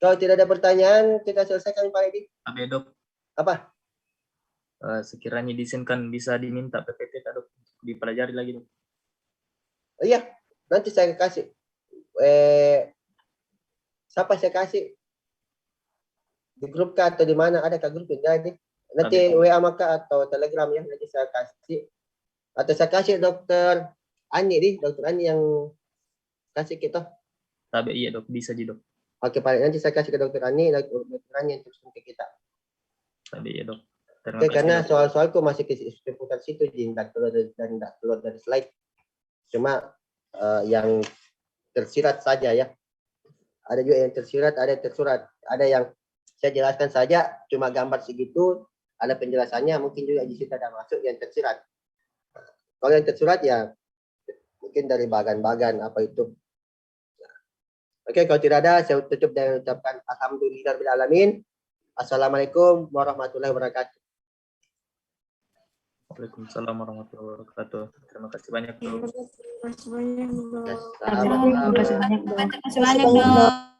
Kalau tidak ada pertanyaan, kita selesaikan Pak Edi. Dok. Apa? sekiranya diizinkan bisa diminta PPT dok, dipelajari lagi dok. Oh, iya, nanti saya kasih. Siapa saya kasih? Di grup kah atau di mana? Ada kah grup jadi? Nanti WA maka atau Telegram ya, nanti saya kasih. Atau saya kasih dokter Ani yang kasih kita. Tapi iya dok, bisa dok. Oke, Pak. Nanti saya kasih ke dokter Ani yang terus ke kita. Tapi iya dok. Oke, karena soal-soalku masih ke seputar situ, tidak keluar dari slide. Cuma yang tersirat saja ya. Ada juga yang tersirat, ada yang tersurat. Ada yang saya jelaskan saja, cuma gambar segitu, ada penjelasannya, mungkin juga di situ ada masuk yang tersirat. Kalau yang tersurat ya mungkin dari bagan-bagan apa itu. Oke, kalau tidak ada, saya tutup dengan ucapkan alhamdulillahirrahmanirrahim. Assalamualaikum warahmatullahi wabarakatuh. Waalaikumsalam warahmatullahi wabarakatuh. Terima kasih banyak dok. Terima kasih banyak, Dok. Sama-sama. Terima kasih banyak, Dok.